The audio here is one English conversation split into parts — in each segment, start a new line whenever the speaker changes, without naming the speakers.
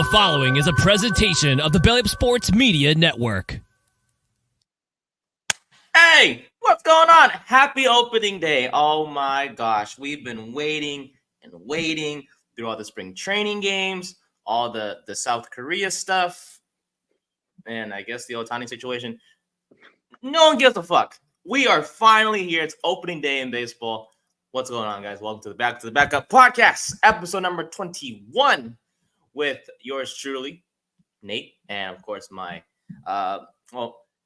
The following is a presentation of the Belly Up Sports Media Network.
Hey, what's going on? Happy opening day. Oh my gosh. We've been waiting and waiting through all the spring training games, all the South Korea stuff, and I guess the Ohtani situation. No one gives a fuck. We are finally here. It's opening day in baseball. What's going on, guys? Welcome to the Backup podcast, episode number 21, with yours truly, Nate, and of course my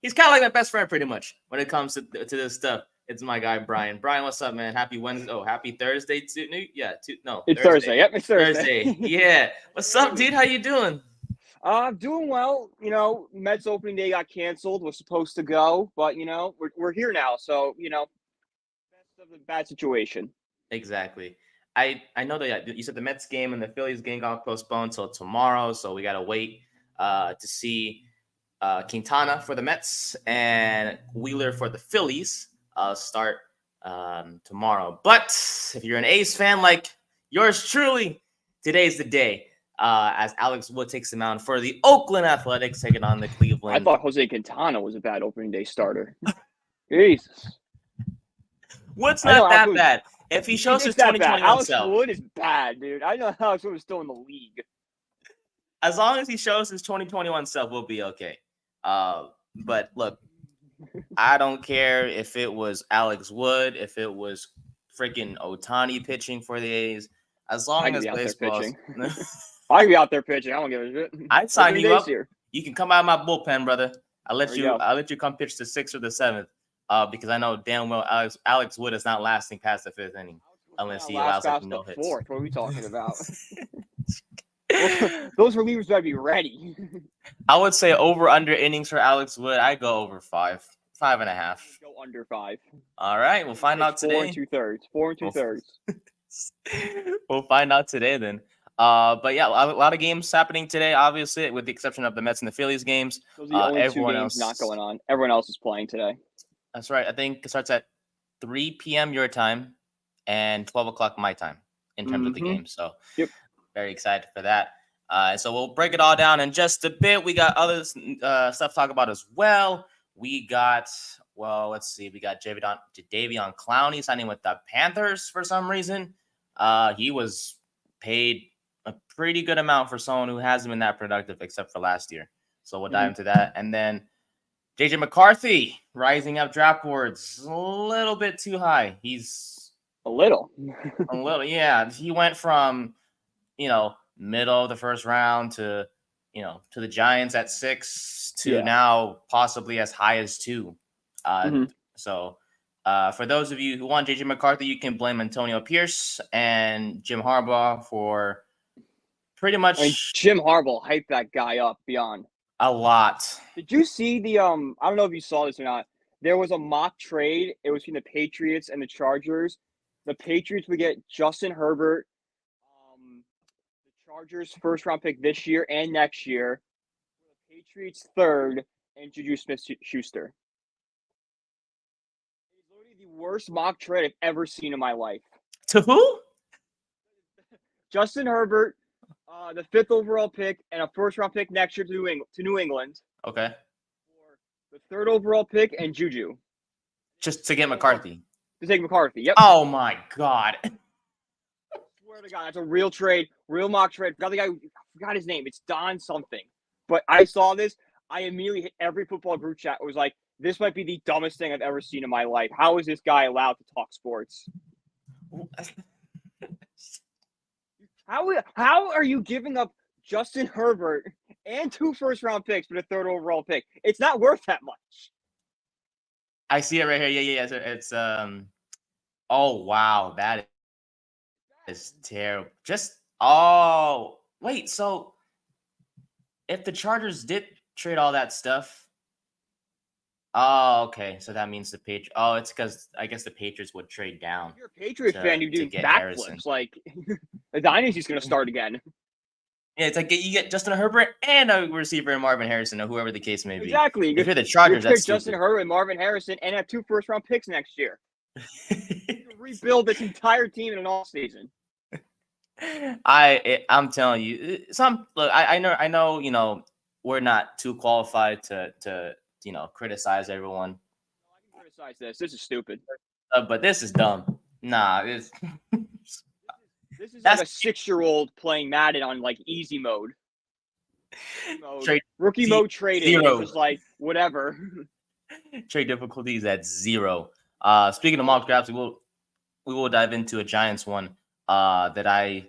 he's kind of like my best friend pretty much when it comes to this stuff. It's my guy Brian. Brian, what's up, man? Happy Wednesday. Oh, happy Thursday too.
It's Thursday. Yep, it's Thursday.
Yeah. What's up, dude? How you doing?
Doing well. You know, Mets opening day got canceled. Was supposed to go, but you know, we're here now. So you know, best of the bad situation.
Exactly. I know that you said the Mets game and the Phillies game got postponed till tomorrow, so we gotta wait to see Quintana for the Mets and Wheeler for the Phillies start tomorrow. But if you're an A's fan like yours truly, today's the day as Alex Wood takes the mound for the Oakland Athletics, taking on the Cleveland.
I thought Jose Quintana was a bad opening day starter. Jesus.
Wood's not that bad. If he shows his 2021
Alex
self.
Wood is bad, dude. I know Alex Wood is still in the league.
As long as he shows his 2021 self, we'll be okay. But look, I don't care if it was Alex Wood, if it was freaking Ohtani pitching for the A's. As long as baseball,
I can be out there pitching. I don't give a shit.
I'd sign you up. Here. You can come out of my bullpen, brother. I'll let you come pitch the 6th or the 7th. Because I know damn well Alex Wood is not lasting past the 5th inning unless he allows like no hits.
4th. What are we talking about? Those relievers better be ready.
I would say over under innings for Alex Wood. I go over 5.5.
Go under 5.
All right, we'll find out today.
4 2/3.
We'll find out today then. But yeah, a lot of games happening today. Obviously, with the exception of the Mets and the Phillies games.
Those are the only everyone 2 games not going on. Everyone else is playing today.
That's right. I think it starts at 3 p.m. your time and 12 o'clock my time in terms of the game. So very excited for that. So we'll break it all down in just a bit. We got other stuff to talk about as well. We got, let's see. We got Jadeveon Clowney signing with the Panthers for some reason. He was paid a pretty good amount for someone who hasn't been that productive except for last year. So we'll dive into that. And then JJ McCarthy rising up draft boards a little bit too high. He's
a little,
yeah. He went from, middle of the first round to the Giants at 6 to now possibly as high as 2. So for those of you who want JJ McCarthy, you can blame Antonio Pierce and Jim Harbaugh for pretty much.
Jim Harbaugh hyped that guy up beyond.
A lot.
Did you see the I don't know if you saw this or not. There was a mock trade. It was between the Patriots and the Chargers. The Patriots would get Justin Herbert, the Chargers' first-round pick this year and next year. The Patriots' 3rd, and Juju Smith-Schuster. It's literally the worst mock trade I've ever seen in my life.
To who?
Justin Herbert. The 5th overall pick and a first-round pick next year to New England.
Okay.
For the 3rd overall pick and Juju.
Just to get McCarthy.
To take McCarthy, yep.
Oh, my God.
I swear to God, that's a real trade, real mock trade. I forgot his name. It's Don something. But I saw this. I immediately hit every football group chat. It was like, this might be the dumbest thing I've ever seen in my life. How is this guy allowed to talk sports? How are you giving up Justin Herbert and 2 first-round picks for the 3rd overall pick? It's not worth that much.
I see it right here. Yeah. It's oh wow, that is terrible. Wait. So if the Chargers did trade all that stuff. Oh, okay. So that means the Patriots. Oh, it's because I guess the Patriots would trade down.
If you're a Patriots fan, you do backflips. Like the dynasty's going to start again.
Yeah, it's like you get Justin Herbert and a receiver in Marvin Harrison, or whoever the case may be.
Exactly.
If you're the Chargers, that's
Justin Herbert and Marvin Harrison and have 2 first-round picks next year. You rebuild this entire team in an off season.
I'm telling you, I know, we're not too qualified to criticize everyone,
I can criticize this. This is stupid.
but this is dumb. Nah, it's
This is like
that's
a 6-year-old playing Madden on like easy mode.
trade
Rookie
Z-
mode traded. It's
zero.
just like whatever.
Trade difficulties at 0. Speaking of mock drafts, we will dive into a Giants one. That I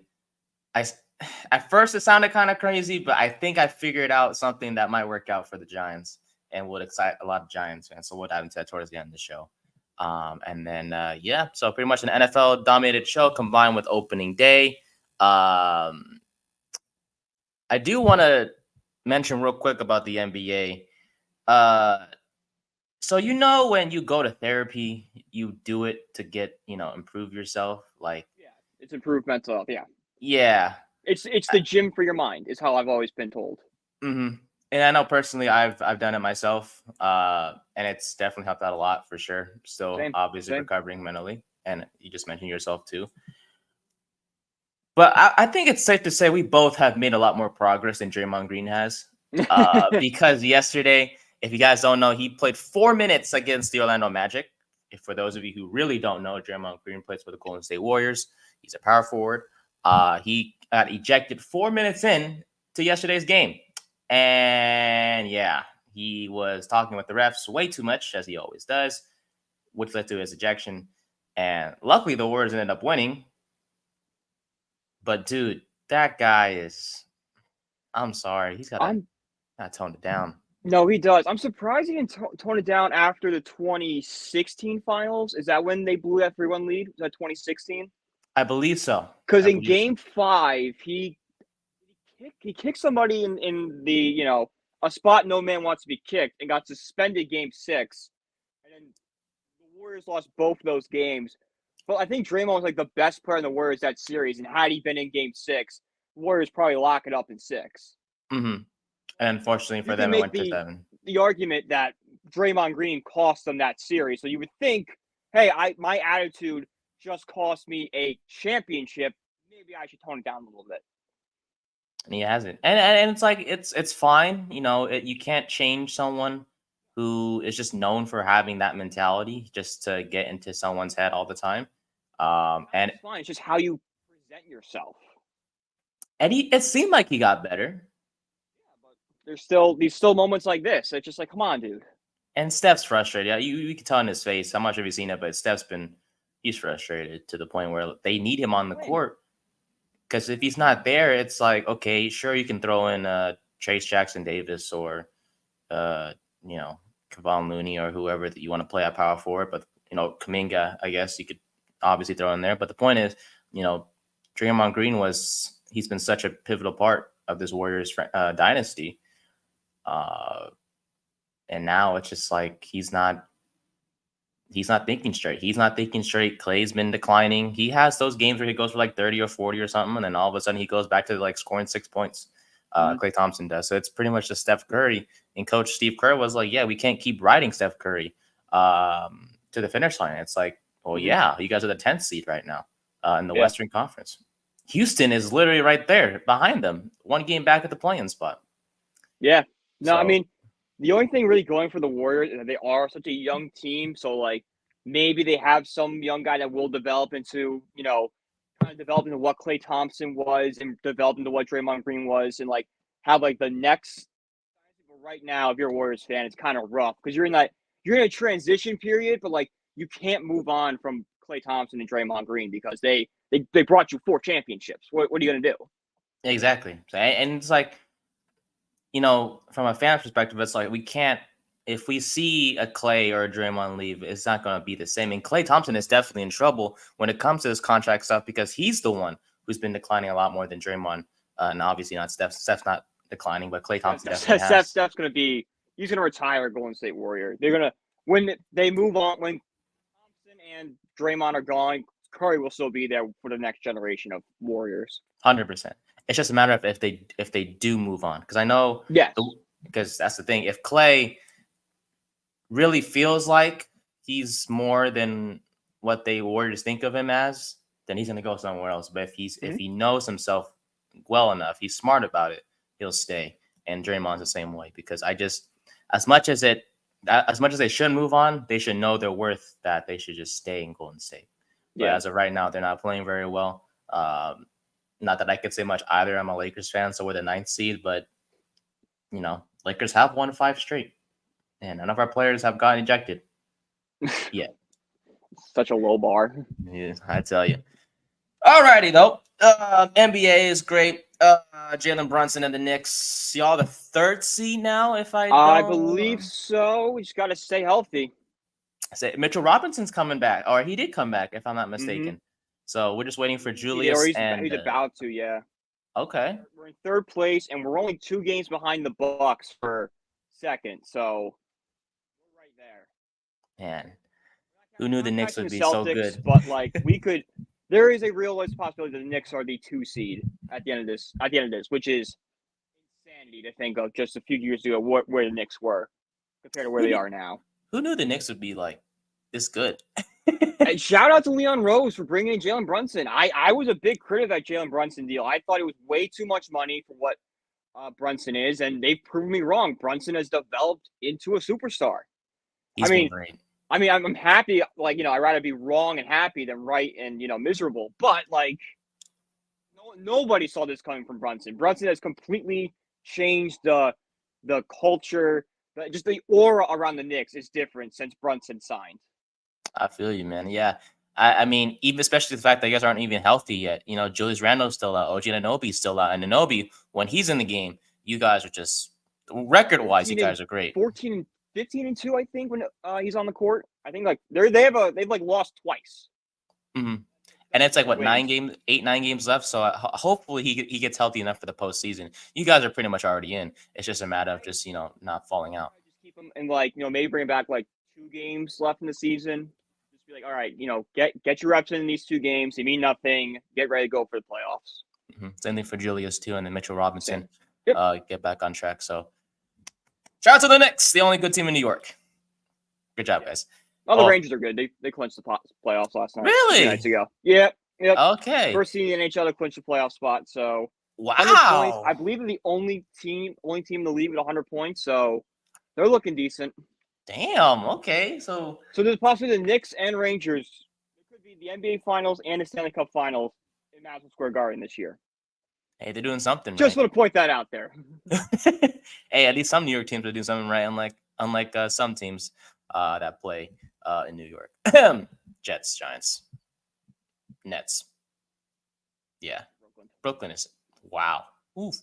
at first it sounded kind of crazy, but I think I figured out something that might work out for the Giants and would excite a lot of Giants fans. So we'll dive into that towards the end of the show. And then so pretty much an NFL dominated show combined with opening day. I do want to mention real quick about the NBA. So when you go to therapy, you do it to get improve yourself. Like
Yeah, it's improved mental health. Yeah,
yeah,
it's the gym for your mind. Is how I've always been told.
mm-hmm. And I know personally, I've done it myself, and it's definitely helped out a lot for sure. Still,
Same,
obviously
same.
recovering mentally, and you just mentioned yourself too. But I think it's safe to say we both have made a lot more progress than Draymond Green has. Because yesterday, if you guys don't know, he played 4 minutes against the Orlando Magic. If for those of you who really don't know, Draymond Green plays for the Golden State Warriors. He's a power forward. He got ejected 4 minutes in to yesterday's game. And yeah, he was talking with the refs way too much, as he always does, which led to his ejection. And luckily, the Warriors ended up winning. But dude, that guy I'm sorry. He's got to tone it down.
No, he does. I'm surprised he didn't tone it down after the 2016 finals. Is that when they blew that 3-1 lead? Was that 2016?
I believe so.
Because in Game 5, he kicked somebody in the a spot no man wants to be kicked and got suspended Game 6, and then the Warriors lost both those games. But I think Draymond was like the best player in the Warriors that series, and had he been in Game 6, the Warriors probably lock it up in 6.
Mm-hmm. And unfortunately for
You
them,
can
it
make
went to 7.
the argument that Draymond Green cost them that series. So you would think, hey, my attitude just cost me a championship. Maybe I should tone it down a little bit.
And he hasn't. And it's like it's fine. You can't change someone who is just known for having that mentality just to get into someone's head all the time. And
it's fine. It's just how you present yourself.
And it seemed like he got better.
Yeah, but there's still moments like this. It's just like, come on, dude.
And Steph's frustrated. Yeah, you can tell in his face. How much have you seen it? But he's frustrated to the point where they need him on the court. Because if he's not there, it's like, okay, sure, you can throw in Trace Jackson Davis or Kevon Looney or whoever that you want to play at power forward. But Kuminga, I guess you could obviously throw in there. But the point is, Draymond Green he's been such a pivotal part of this Warriors dynasty. And now it's just like he's not thinking straight. He's not thinking straight. Clay's been declining. He has those games where he goes for like 30 or 40 or something, and then all of a sudden he goes back to like scoring 6 points. Klay Thompson does. So it's pretty much just Steph Curry. And Coach Steve Kerr was like, yeah, we can't keep riding Steph Curry to the finish line. It's like, well, yeah, you guys are the 10th seed right now in the Western Conference. Houston is literally right there behind them, 1 game back at the play-in spot.
Yeah. No, I mean, the only thing really going for the Warriors is that they are such a young team. So, like, maybe they have some young guy that will develop into, kind of develop into what Klay Thompson was and develop into what Draymond Green was, and, like, have, like, the next – but right now, if you're a Warriors fan, it's kind of rough because you're in a transition period, but, like, you can't move on from Klay Thompson and Draymond Green because they brought you 4 championships. What are you going to do?
Exactly. And it's like, from a fan perspective, it's like we can't, if we see a Klay or a Draymond leave, it's not going to be the same. And Klay Thompson is definitely in trouble when it comes to this contract stuff because he's the one who's been declining a lot more than Draymond. And obviously not Steph. Steph's not declining, but Klay Thompson definitely has.
Steph's going to he's going to retire Golden State Warrior. They're going to, when they move on, when Thompson and Draymond are gone, Curry will still be there for the next generation of Warriors.
100%. It's just a matter of if they do move on. Because I know, because that's the thing. If Klay really feels like he's more than what the Warriors think of him as, then he's going to go somewhere else. But if he knows himself well enough, he's smart about it, he'll stay. And Draymond's the same way, because as much as they should move on, they should know their worth, that they should just stay in Golden State. But as of right now, they're not playing very well. Not that I could say much either. I'm a Lakers fan, so we're the 9th seed, but Lakers have won 5 straight, and none of our players have gotten ejected yet.
Such a low bar.
Yeah, I tell you. Alrighty though, NBA is great. Jalen Brunson and the Knicks. Y'all the 3rd seed now, if I
believe so. We just got to stay healthy.
Mitchell Robinson's coming back, or he did come back, if I'm not mistaken. So we're just waiting for Julius.
He's about to, yeah.
Okay.
We're in 3rd place, and we're only 2 games behind the Bucks for 2nd. So we're right there.
Man, who knew the Knicks would be
Celtics,
so good?
But we could. There is a realistic possibility that the Knicks are the 2 seed at the end of this. Which is insanity to think of just a few years ago where the Knicks were compared to where they are now.
Who knew the Knicks would be this good?
And shout out to Leon Rose for bringing in Jalen Brunson. I was a big critic of that Jalen Brunson deal. I thought it was way too much money for what Brunson is, and they've proven me wrong. Brunson has developed into a superstar.
He's been great.
I'm happy. I'd rather be wrong and happy than right and miserable. But nobody saw this coming from Brunson. Brunson has completely changed the culture. Just the aura around the Knicks is different since Brunson signed.
I feel you, man. Yeah. I mean, even especially the fact that you guys aren't even healthy yet. Julius Randle's still out. OG Anunoby's still out. And Anunoby, when he's in the game, you guys are just record-wise, you guys are great.
15-2, I think, when he's on the court. I think they've lost twice.
Mm-hmm. And it's 9 games left. So hopefully he gets healthy enough for the postseason. You guys are pretty much already in. It's just a matter of just not falling out.
Just keep him and maybe bring him back 2 games left in the season. Just be all right, get your reps in these 2 games. They mean nothing. Get ready to go for the playoffs.
Mm-hmm. Same thing for Julius too, and then Mitchell Robinson.
Yep.
Get back on track. So shout out to the Knicks, the only good team in New York. Good job, guys.
Oh, the Rangers are good. They clinched the playoffs last night.
Really?
2 nights ago. Yep.
Okay.
First team in the NHL to clinch the playoff spot. So
wow.
100 points. I believe they're the only team in the league with 100 points. So they're looking decent.
Damn. Okay. So
there's possibly the Knicks and Rangers. It could be the NBA Finals and the Stanley Cup Finals in Madison Square Garden this year.
Hey, they're doing something.
Just
right.
want to point that out there.
Hey, at least some New York teams are doing something right, unlike some teams that play in New York. Jets, Giants, Nets. Yeah, Brooklyn is wow. Oof.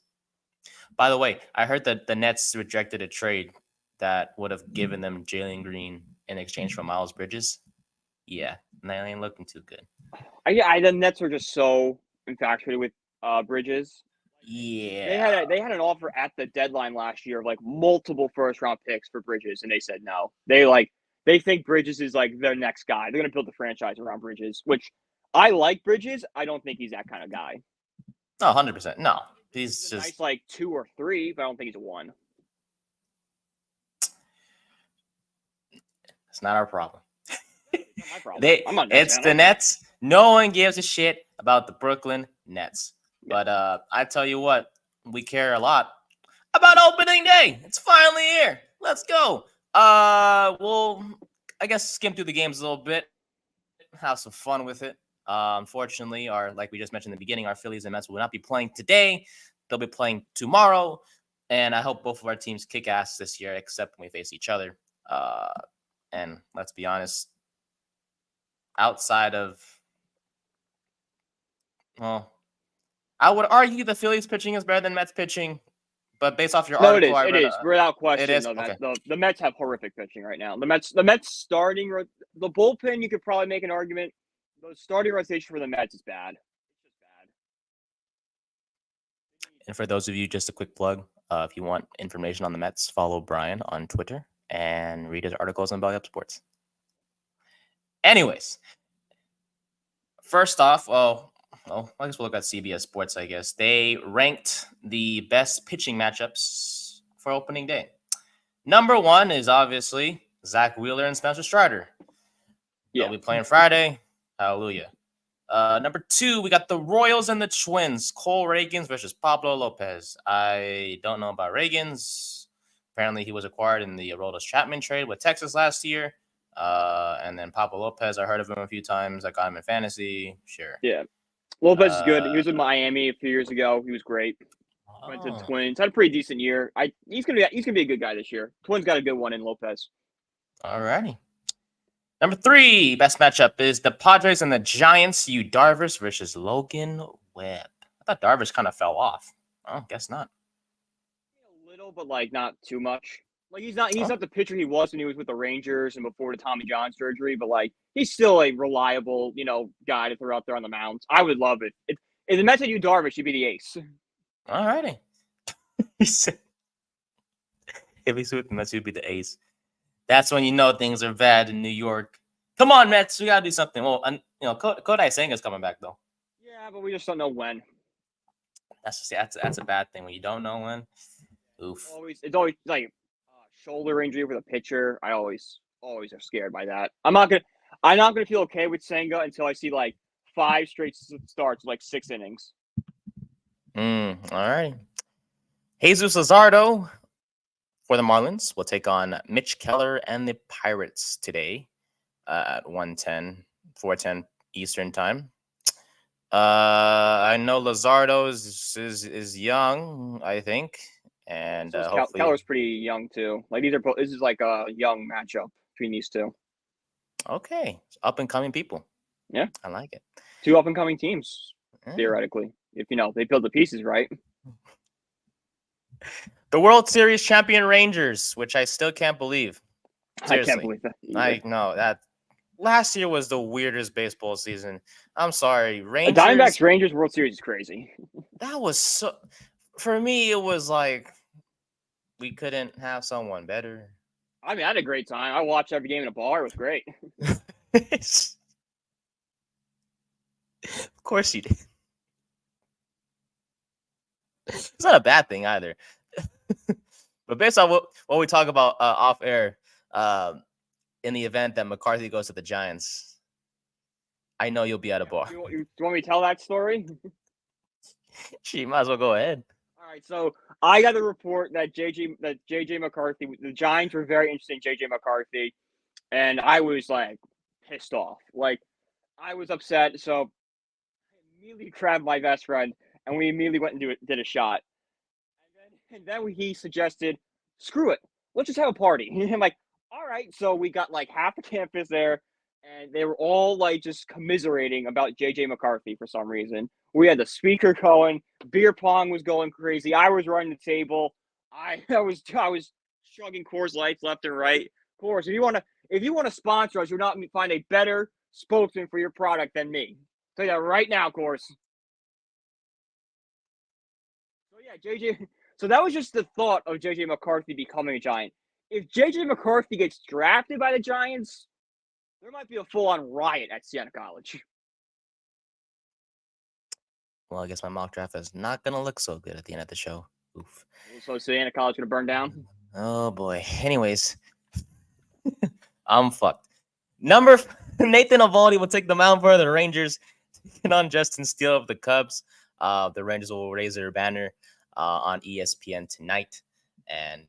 By the way, I heard that the Nets rejected a trade that would have given them Jalen Green in exchange for Miles Bridges. Yeah, and they ain't looking too good.
The Nets are just so infatuated with Bridges.
Yeah,
they had an offer at the deadline last year of multiple first-round picks for Bridges, and they said no. They think Bridges is their next guy. They're going to build the franchise around Bridges, which I like Bridges. I don't think he's that kind of guy.
No, 100%. No, he's just
nice 2 or 3, but I don't think he's a 1.
It's not our problem.
It's not my problem.
It's the Nets. No one gives a shit about the Brooklyn Nets. But I tell you what, we care a lot about opening day. It's finally here. Let's go. We'll, I guess, skim through the games a little bit, have some fun with it. Unfortunately, like we just mentioned in the beginning, our Phillies and Mets will not be playing today. They'll be playing tomorrow. And I hope both of our teams kick ass this year, except when we face each other. And let's be honest, outside of, I would argue the Phillies pitching is better than Mets pitching, but based off your article,
it is without question.
It is.
Okay. The Mets have horrific pitching right now. The Mets starting the bullpen, you could probably make an argument. The starting rotation for the Mets is bad. It's just bad.
And for those of you, just a quick plug: if you want information on the Mets, follow Brian on Twitter and read his articles on Belly Up Sports. Anyways, first off, I guess we'll look at CBS Sports, I guess. They ranked the best pitching matchups for opening day. Number 1 is obviously Zach Wheeler and Spencer Strider.
Yeah.
They'll be playing Friday. Hallelujah. Number 2, we got the Royals and the Twins. Cole Reagans versus Pablo Lopez. I don't know about Reagans. Apparently, he was acquired in the Aroldis Chapman trade with Texas last year. And then Pablo Lopez, I heard of him a few times. I got him in fantasy. Sure.
Yeah. Lopez is good. He was in Miami a few years ago. He was great. Went to the Twins. Had a pretty decent year. He's gonna be a good guy this year. Twins got a good one in Lopez.
All righty. Number 3, best matchup is the Padres and the Giants. Yu Darvish versus Logan Webb. I thought Darvish kind of fell off. Oh, guess not.
A little, but like not too much. Like he's not the pitcher he was when he was with the Rangers and before the Tommy John surgery, but like he's still a reliable, guy to throw out there on the mound. I would love it. If the Mets had Yu Darvish, he'd be the ace.
All righty. He said, if he's with the Mets, he'd be the ace. That's when you know things are bad in New York. Come on, Mets, we gotta do something. Well, Kodai Senga's coming back though.
Yeah, but we just don't know when.
That's a bad thing when you don't know when. Oof.
It's always like shoulder injury with a pitcher. I always are scared by that. I'm not gonna feel okay with Senga until I see like 5 straight starts, like 6 innings.
All right. Jesus Luzardo for the Marlins will take on Mitch Keller and the Pirates today at 4:10 Eastern time. I know Luzardo is young, I think, and hopefully
Keller's pretty young too. Like this is like a young matchup between these two.
Okay, up and coming people.
Yeah,
I like it.
2 up and coming teams, theoretically, if they build the pieces right.
The World Series champion Rangers, which I still can't believe. Seriously.
I can't believe that.
I know that last year was the weirdest baseball season. I'm sorry, Rangers.
The Diamondbacks Rangers World Series is crazy.
That was so. For me, it was like we couldn't have someone better.
I mean, I had a great time. I watched every game in a bar. It was great.
Of course you did. It's not a bad thing either. But based on what we talk about off air, in the event that McCarthy goes to the Giants, I know you'll be at a bar.
Do you want me to tell that story?
She might as well go ahead.
All right, so I got the report that JJ McCarthy, the Giants were very interested in JJ McCarthy, and I was like pissed off. Like I was upset, so I immediately grabbed my best friend and we immediately went and did a shot. And then he suggested, screw it, let's just have a party. And I'm like, all right. So we got like half the campus there, and they were all like just commiserating about JJ McCarthy for some reason. We had the speaker going, beer pong was going crazy. I was running the table. I was chugging Coors Lights left and right. Coors, if you want to sponsor us, you'll not find a better spokesman for your product than me. I'll tell you that right now, Coors. So yeah, JJ. So that was just the thought of JJ McCarthy becoming a Giant. If JJ McCarthy gets drafted by the Giants, there might be a full-on riot at Siena College.
Well, I guess my mock draft is not going to look so good at the end of the show. Oof.
So Siena College going to burn down?
Oh, boy. Anyways, I'm fucked. Nathan Eovaldi will take the mound for the Rangers, taking on Justin Steele of the Cubs. The Rangers will raise their banner on ESPN tonight. And,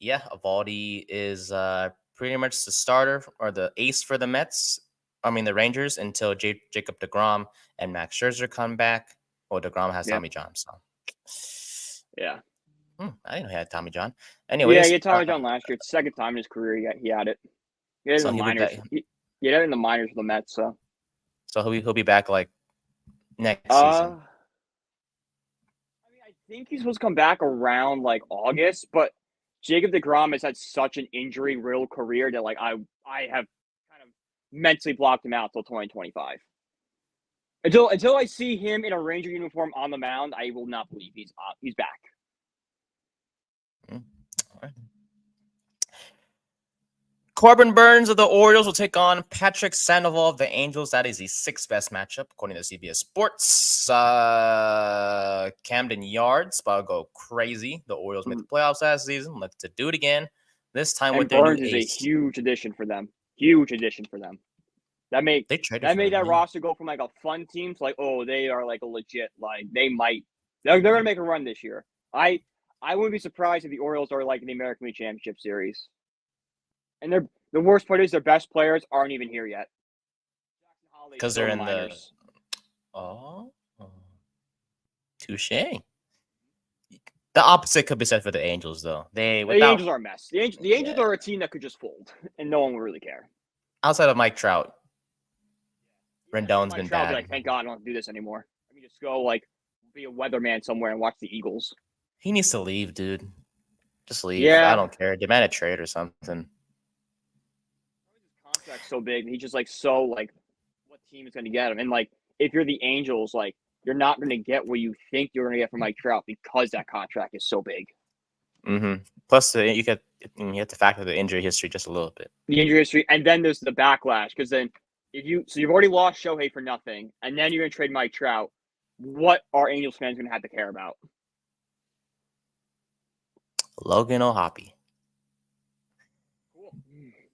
Eovaldi is pretty much the starter or the ace for the the Rangers until Jacob deGrom and Max Scherzer come back. Well, deGrom has Tommy John, so.
Yeah.
I didn't know he had Tommy John. Anyways.
Yeah, he had Tommy John last year. It's the second time in his career he had it. He had it in the minors. He had it in the minors with the Mets, so.
So he'll be back like next season.
I think he's supposed to come back around like August, but Jacob deGrom has had such an injury-riddled career that like I have kind of mentally blocked him out until 2025. Until I see him in a Ranger uniform on the mound, I will not believe he's back.
All right. Corbin Burns of the Orioles will take on Patrick Sandoval of the Angels. That is the 6th best matchup, according to CBS Sports. Camden Yards about to go crazy. The Orioles made the playoffs last season. Let's do it again. This time with their
Burns
new
is
ace.
a huge addition for them. Huge addition for them. That made
They traded
that
for
made
him,
that
yeah.
roster go from like a fun team to like, oh, they are like a legit, like they're gonna make a run this year. I wouldn't be surprised if the Orioles are like in the American League Championship Series. And the worst part is their best players aren't even here yet. Jackson Holiday's
Because
still
they're
in the
in the
minors.
oh, touche. The opposite could be said for the Angels, though. They
The Angels
without
are a mess. The Angels
yeah,
are a team that could just fold, and no one would really care.
outside of Mike Trout, Rendon's
Mike
been
Trout would be
bad.
like, thank God I don't have to do this anymore. I can just go like be a weatherman somewhere and watch the Eagles.
He needs to leave, dude. Just leave. I
Yeah,
don't care. Demand a trade or something.
his contract's so big. He's just like so like, what team is going to get him? And like, if you're the Angels, like you're not going to get what you think you're going to get from Mike Trout because that contract is so big.
Mm-hmm. Plus, you have to factor the injury history just a little bit.
The injury history, and then there's the backlash because then you've already lost Shohei for nothing, and then you're going to trade Mike Trout. What are Angels fans going to have to care about?
Logan O'Hoppe.
Cool.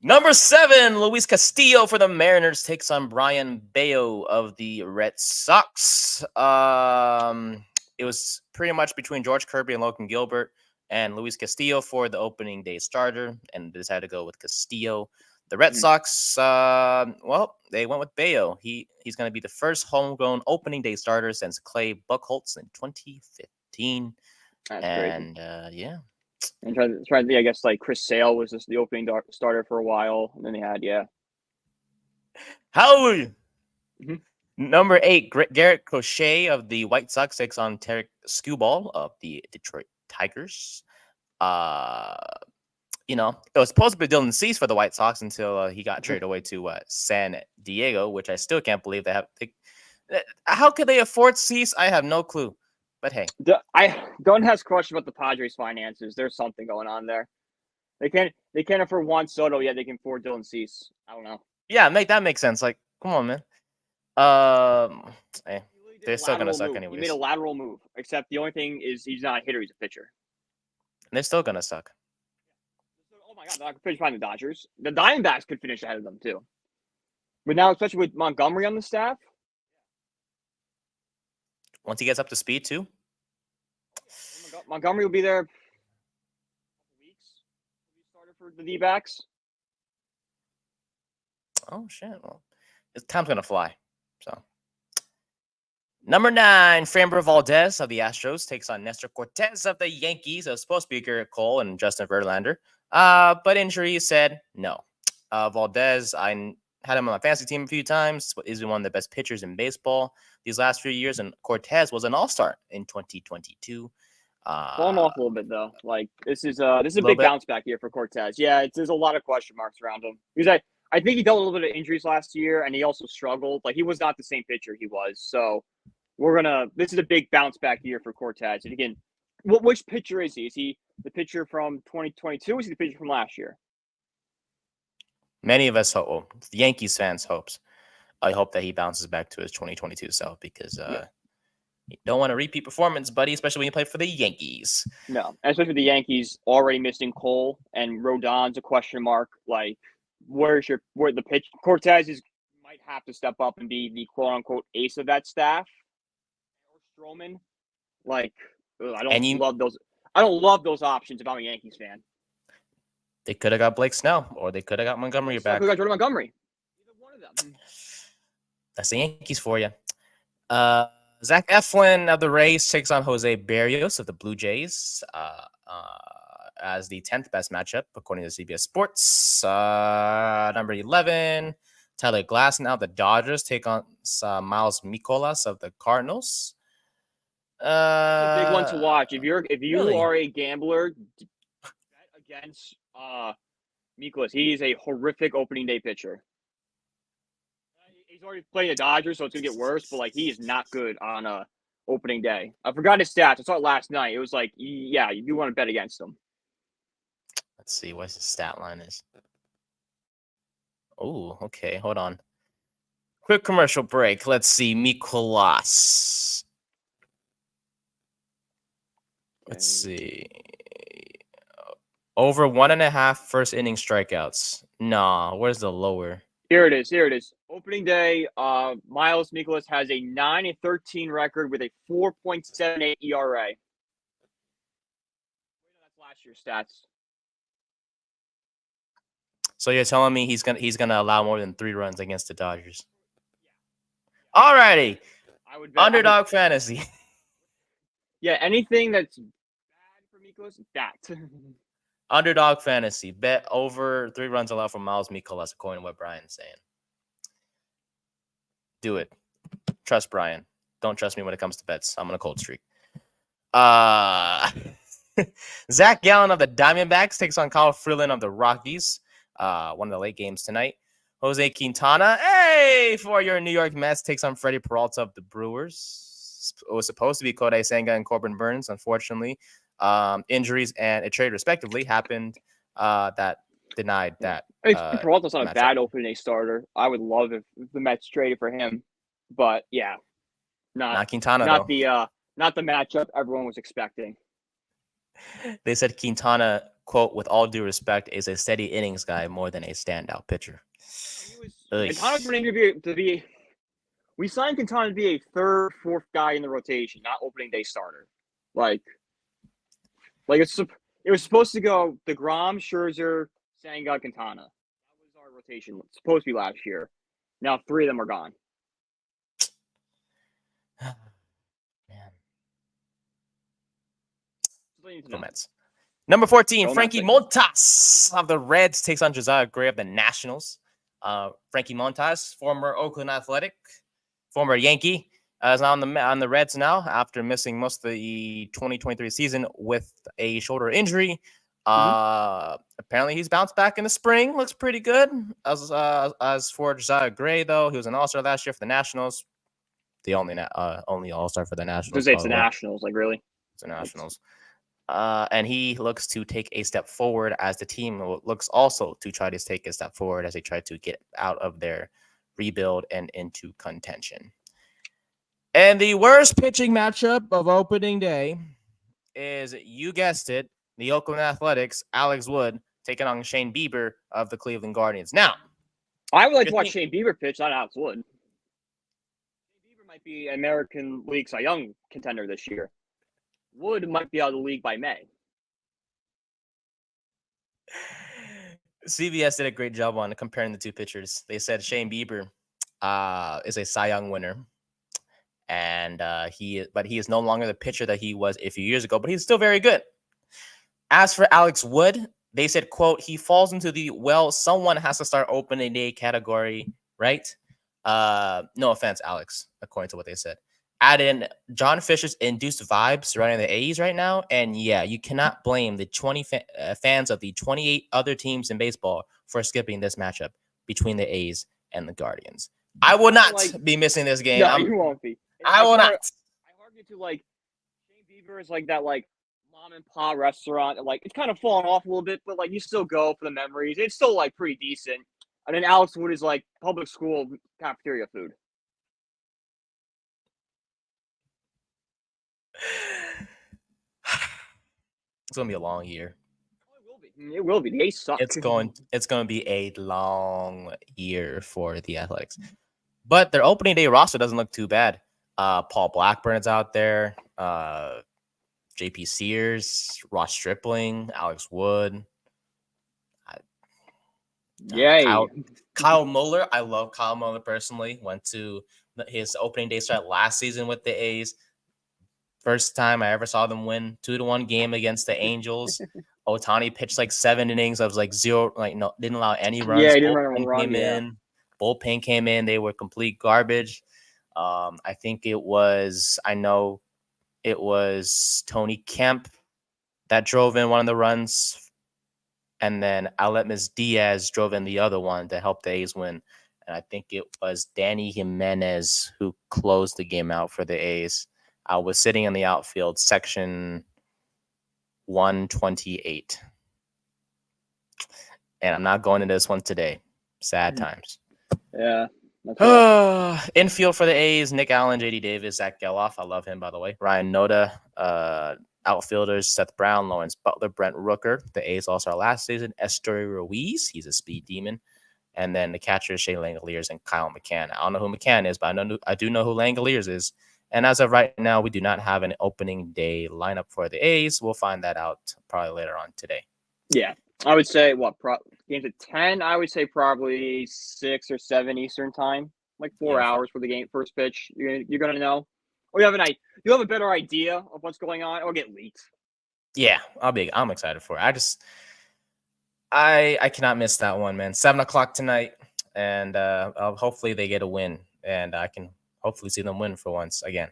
Number 7, Luis Castillo for the Mariners takes on Brian Bayo of the Red Sox. It was pretty much between George Kirby and Logan Gilbert, and Luis Castillo for the opening day starter, and decided to go with Castillo. The Red Sox, they went with Bayo. He's going to be the first homegrown opening day starter since Clay Buchholz in 2015.
That's
and
crazy.
Yeah.
And trying to think, I guess like Chris Sale was just the opening starter for a while, and then they had
Hallelujah.
Mm-hmm.
Number 8, Garrett Crochet of the White Sox takes on Tarek Skubal of the Detroit Tigers. It was supposed to be Dylan Cease for the White Sox until he got traded away to San Diego, which I still can't believe they have. How could they afford Cease? I have no clue. But hey,
Don has questions about the Padres' finances. There's something going on there. They can't afford Juan Soto yet. They can afford Dylan Cease. I don't know.
Yeah, that makes sense. Like, come on, man. Hey, they're still gonna suck anyways.
He made a lateral move, except the only thing is he's not a hitter; he's a pitcher.
And they're still gonna suck.
Oh my God, they're not gonna finish behind the Dodgers. The Diamondbacks could finish ahead of them too. But now, especially with Montgomery on the staff,
Once he gets up to speed too,
Montgomery will be there. Weeks. He started for the D-backs.
Oh shit! Well, his time's gonna fly. So, number 9, Framber Valdez of the Astros takes on Nestor Cortez of the Yankees. It was supposed to be Garrett Cole and Justin Verlander, but injury said no. Valdez, I had him on my fantasy team a few times. He's one of the best pitchers in baseball these last few years, and Cortez was an all-star in 2022.
Falling off a little bit though. Like this is a big bounce back year for Cortez. Yeah, there's a lot of question marks around him. Because I think he dealt with a little bit of injuries last year, and he also struggled. Like he was not the same pitcher he was. So this is a big bounce back year for Cortez. And again, which pitcher is he? Is he the pitcher from 2022? Or is he the pitcher from last year?
Many of us hope, the Yankees fans hopes. I hope that he bounces back to his 2022 self because you don't want a repeat performance, buddy, especially when you play for the Yankees.
No, especially the Yankees already missing Cole and Rodon's a question mark. Like, where the pitch? Cortez might have to step up and be the quote unquote ace of that staff. Or Stroman, like, I don't love those. I don't love those options if I'm a Yankees fan.
They could have got Blake Snell, or they could have got Montgomery back.
Could have got Jordan Montgomery. Either one of them.
That's the Yankees for you. Zach Eflin of the Rays takes on Jose Berrios of the Blue Jays as the 10th best matchup, according to CBS Sports. Number 11, Tyler Glasnow of the Dodgers take on Miles Mikolas of the Cardinals.
That's a big one to watch. If you are a gambler, bet against Mikolas. He's a horrific opening day pitcher. He's already playing the Dodgers, so it's gonna get worse. But like, he is not good on opening day. I forgot his stats. I saw it last night. It was like, yeah, you do want to bet against him.
Let's see what his stat line is. Oh, okay. Hold on. Quick commercial break. Let's see. Mikolas. Let's see. Over 1.5 first inning strikeouts. Nah, where's the lower?
Here it is. Here it is. Opening day, Miles Mikolas has a 9-13 record with a 4.78 ERA. That's last year's stats.
So you're telling me he's gonna allow more than 3 runs against the Dodgers? Alrighty.
I would bet
Underdog fantasy.
Yeah, anything that's bad for Mikolas, that.
Underdog fantasy. Bet over 3 runs allowed from Miles Mikolas, according to what Brian's saying. Do it. Trust Brian. Don't trust me when it comes to bets. I'm on a cold streak. Zach Gallen of the Diamondbacks takes on Kyle Freeland of the Rockies. One of the late games tonight. Jose Quintana, for your New York Mets, takes on Freddie Peralta of the Brewers. It was supposed to be Kodai Senga and Corbin Burns. Unfortunately, injuries and a trade, respectively, happened that denied that.
Peralta's not a bad opening day starter. I would love if the Mets traded for him, but yeah,
not Quintana.
Not
though.
Not the matchup everyone was expecting.
They said Quintana, quote, with all due respect, is a steady innings guy more than a standout pitcher.
Quintana's running to be. We signed Quintana to be a third, fourth guy in the rotation, not opening day starter. Like it was supposed to go DeGrom, Scherzer, Senga, Quintana. That was our rotation. It's supposed to be last year. Now 3 of them are gone.
Mets. Number 14, Frankie Montas of the Reds takes on Josiah Gray of the Nationals. Frankie Montas, former Oakland Athletic, former Yankee, is now on the Reds now after missing most of the 2023 season with a shoulder injury. Apparently, he's bounced back in the spring. Looks pretty good. As for Josiah Gray, though, he was an All-Star last year for the Nationals. The only All-Star for the Nationals.
It's the Nationals, like really.
It's the Nationals. And he looks to take a step forward as the team looks also to try to take a step forward as they try to get out of their rebuild and into contention. And the worst pitching matchup of opening day is, you guessed it, the Oakland Athletics, Alex Wood, taking on Shane Bieber of the Cleveland Guardians. Now,
I would like to watch Shane Bieber pitch, not Alex Wood. Shane Bieber might be American League Cy Young contender this year. Wood might be out of the league by May.
CBS did a great job on comparing the two pitchers. They said Shane Bieber is a Cy Young winner, and he is no longer the pitcher that he was a few years ago, but he's still very good. As for Alex Wood, they said, quote, he falls into the, someone has to start opening day category, right? No offense, Alex, according to what they said. Add in John Fisher's induced vibes running the A's right now. And yeah, you cannot blame the 20 fans of the 28 other teams in baseball for skipping this matchup between the A's and the Guardians. I will not be missing this game.
No, you won't be.
I will not.
I argue to Shane Bieber is like that mom and pop restaurant. It's kind of falling off a little bit, but you still go for the memories. It's still pretty decent. And then Alex Wood is public school cafeteria food.
It's gonna be a long year.
It will be. The A's suck.
It's going to be a long year for the Athletics. But their opening day roster doesn't look too bad. Paul Blackburn's out there. JP Sears, Ross Stripling, Alex Wood. Kyle Muller. I love Kyle Muller personally. Went to his opening day start last season with the A's. First time I ever saw them win 2-1 game against the Angels. Ohtani pitched 7 innings. I was zero, didn't allow any runs.
Yeah, he didn't run a run.
Bullpen came in. They were complete garbage. I think it was Tony Kemp that drove in one of the runs. And then Aletmus Diaz drove in the other one to help the A's win. And I think it was Danny Jimenez who closed the game out for the A's. I was sitting in the outfield, section 128. And I'm not going into this one today. Sad times.
Yeah.
Infield for the A's, Nick Allen, J.D. Davis, Zach Geloff. I love him, by the way. Ryan Noda. Outfielders, Seth Brown, Lawrence Butler, Brent Rooker. The A's All-Star last season. Estoy Ruiz. He's a speed demon. And then the catchers, Shea Langoliers and Kyle McCann. I don't know who McCann is, but I do know who Langoliers is. And as of right now, we do not have an opening day lineup for the A's. We'll find that out probably later on today.
Yeah, I would say games at 10. I would say probably 6 or 7 Eastern time, like 4 hours for the game first pitch. You're gonna know, or you have a better idea of what's going on, or get leaked.
Yeah, I'm excited for it. I cannot miss that one, man. 7:00 tonight, and hopefully they get a win, and I can hopefully see them win for once again,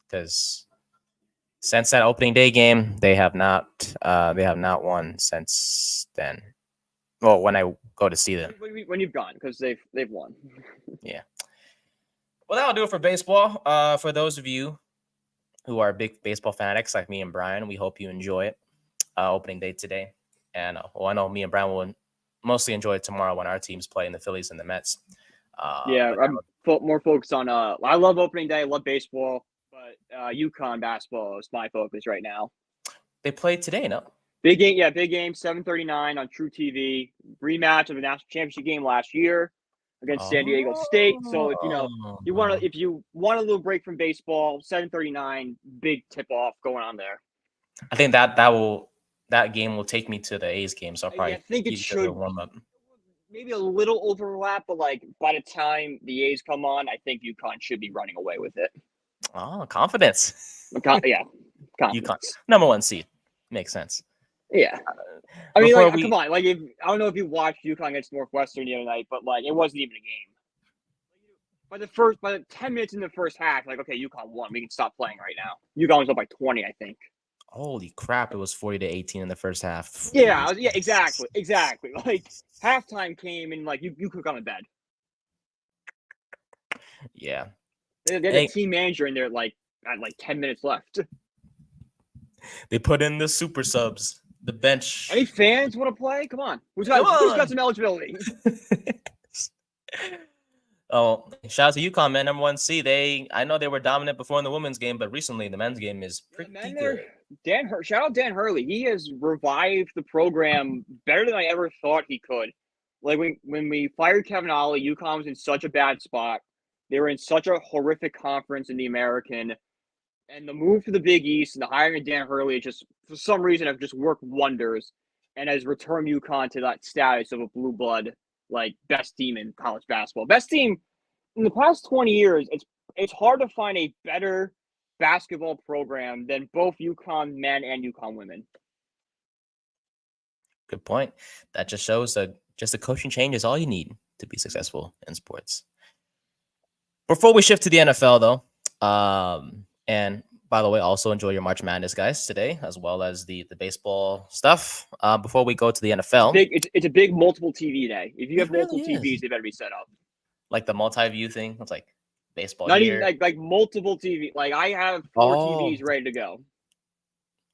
because since that opening day game, they have not won since then. Well, when I go to see them,
when you've gone, because they've won.
Yeah. Well, that'll do it for baseball. For those of you who are big baseball fanatics like me and Brian, we hope you enjoy it. Opening day today. And I know me and Brian will mostly enjoy it tomorrow when our teams play in the Phillies and the Mets.
I'm more focused on. I love opening day. I love baseball, but UConn basketball is my focus right now.
They play today, no?
Big game, 7:39 on True TV. Rematch of the national championship game last year against San Diego State. So if you want a little break from baseball, 7:39, big tip off going on there.
I think that game will take me to the A's game, so I'll probably
think it should
warm up.
Maybe a little overlap, but like by the time the A's come on, I think UConn should be running away with it.
Oh, confidence.
Yeah, confidence.
UConn, number 1 seed, makes sense.
Yeah, I mean, come on, like I don't know if you watched UConn against Northwestern the other night, but like it wasn't even a game. By the 10 minutes in the first half, like okay, UConn won. We can stop playing right now. UConn was up by 20, I think.
Holy crap! It was 40-18 in the first half.
Yeah, exactly. Like halftime came and like you could have gone to bed.
Yeah,
they had a team manager in there at 10 minutes left.
They put in the super subs, the bench.
Any fans want to play? Come on, who's got some eligibility?
Oh, shout out to UConn, man. Number 1 seed. I know they were dominant before in the women's game, but recently the men's game is pretty good.
Shout out Dan Hurley. He has revived the program better than I ever thought he could. Like when we fired Kevin Ollie, UConn was in such a bad spot. They were in such a horrific conference in the American. And the move to the Big East and the hiring of Dan Hurley just, for some reason, have just worked wonders and has returned UConn to that status of a blue blood, like best team in college basketball. Best team in the past 20 years. It's hard to find a better basketball program than both UConn men and UConn women.
Good point. That just shows that just a coaching change is all you need to be successful in sports. Before we shift to the NFL, though, and by the way, also enjoy your March Madness, guys, today, as well as the baseball stuff. Before we go to the NFL,
it's a big multiple TV day. If you have multiple TVs, they better be set up.
Like the multi-view thing. It's like baseball.
Not even like multiple TV. Like I have 4 TVs ready to go.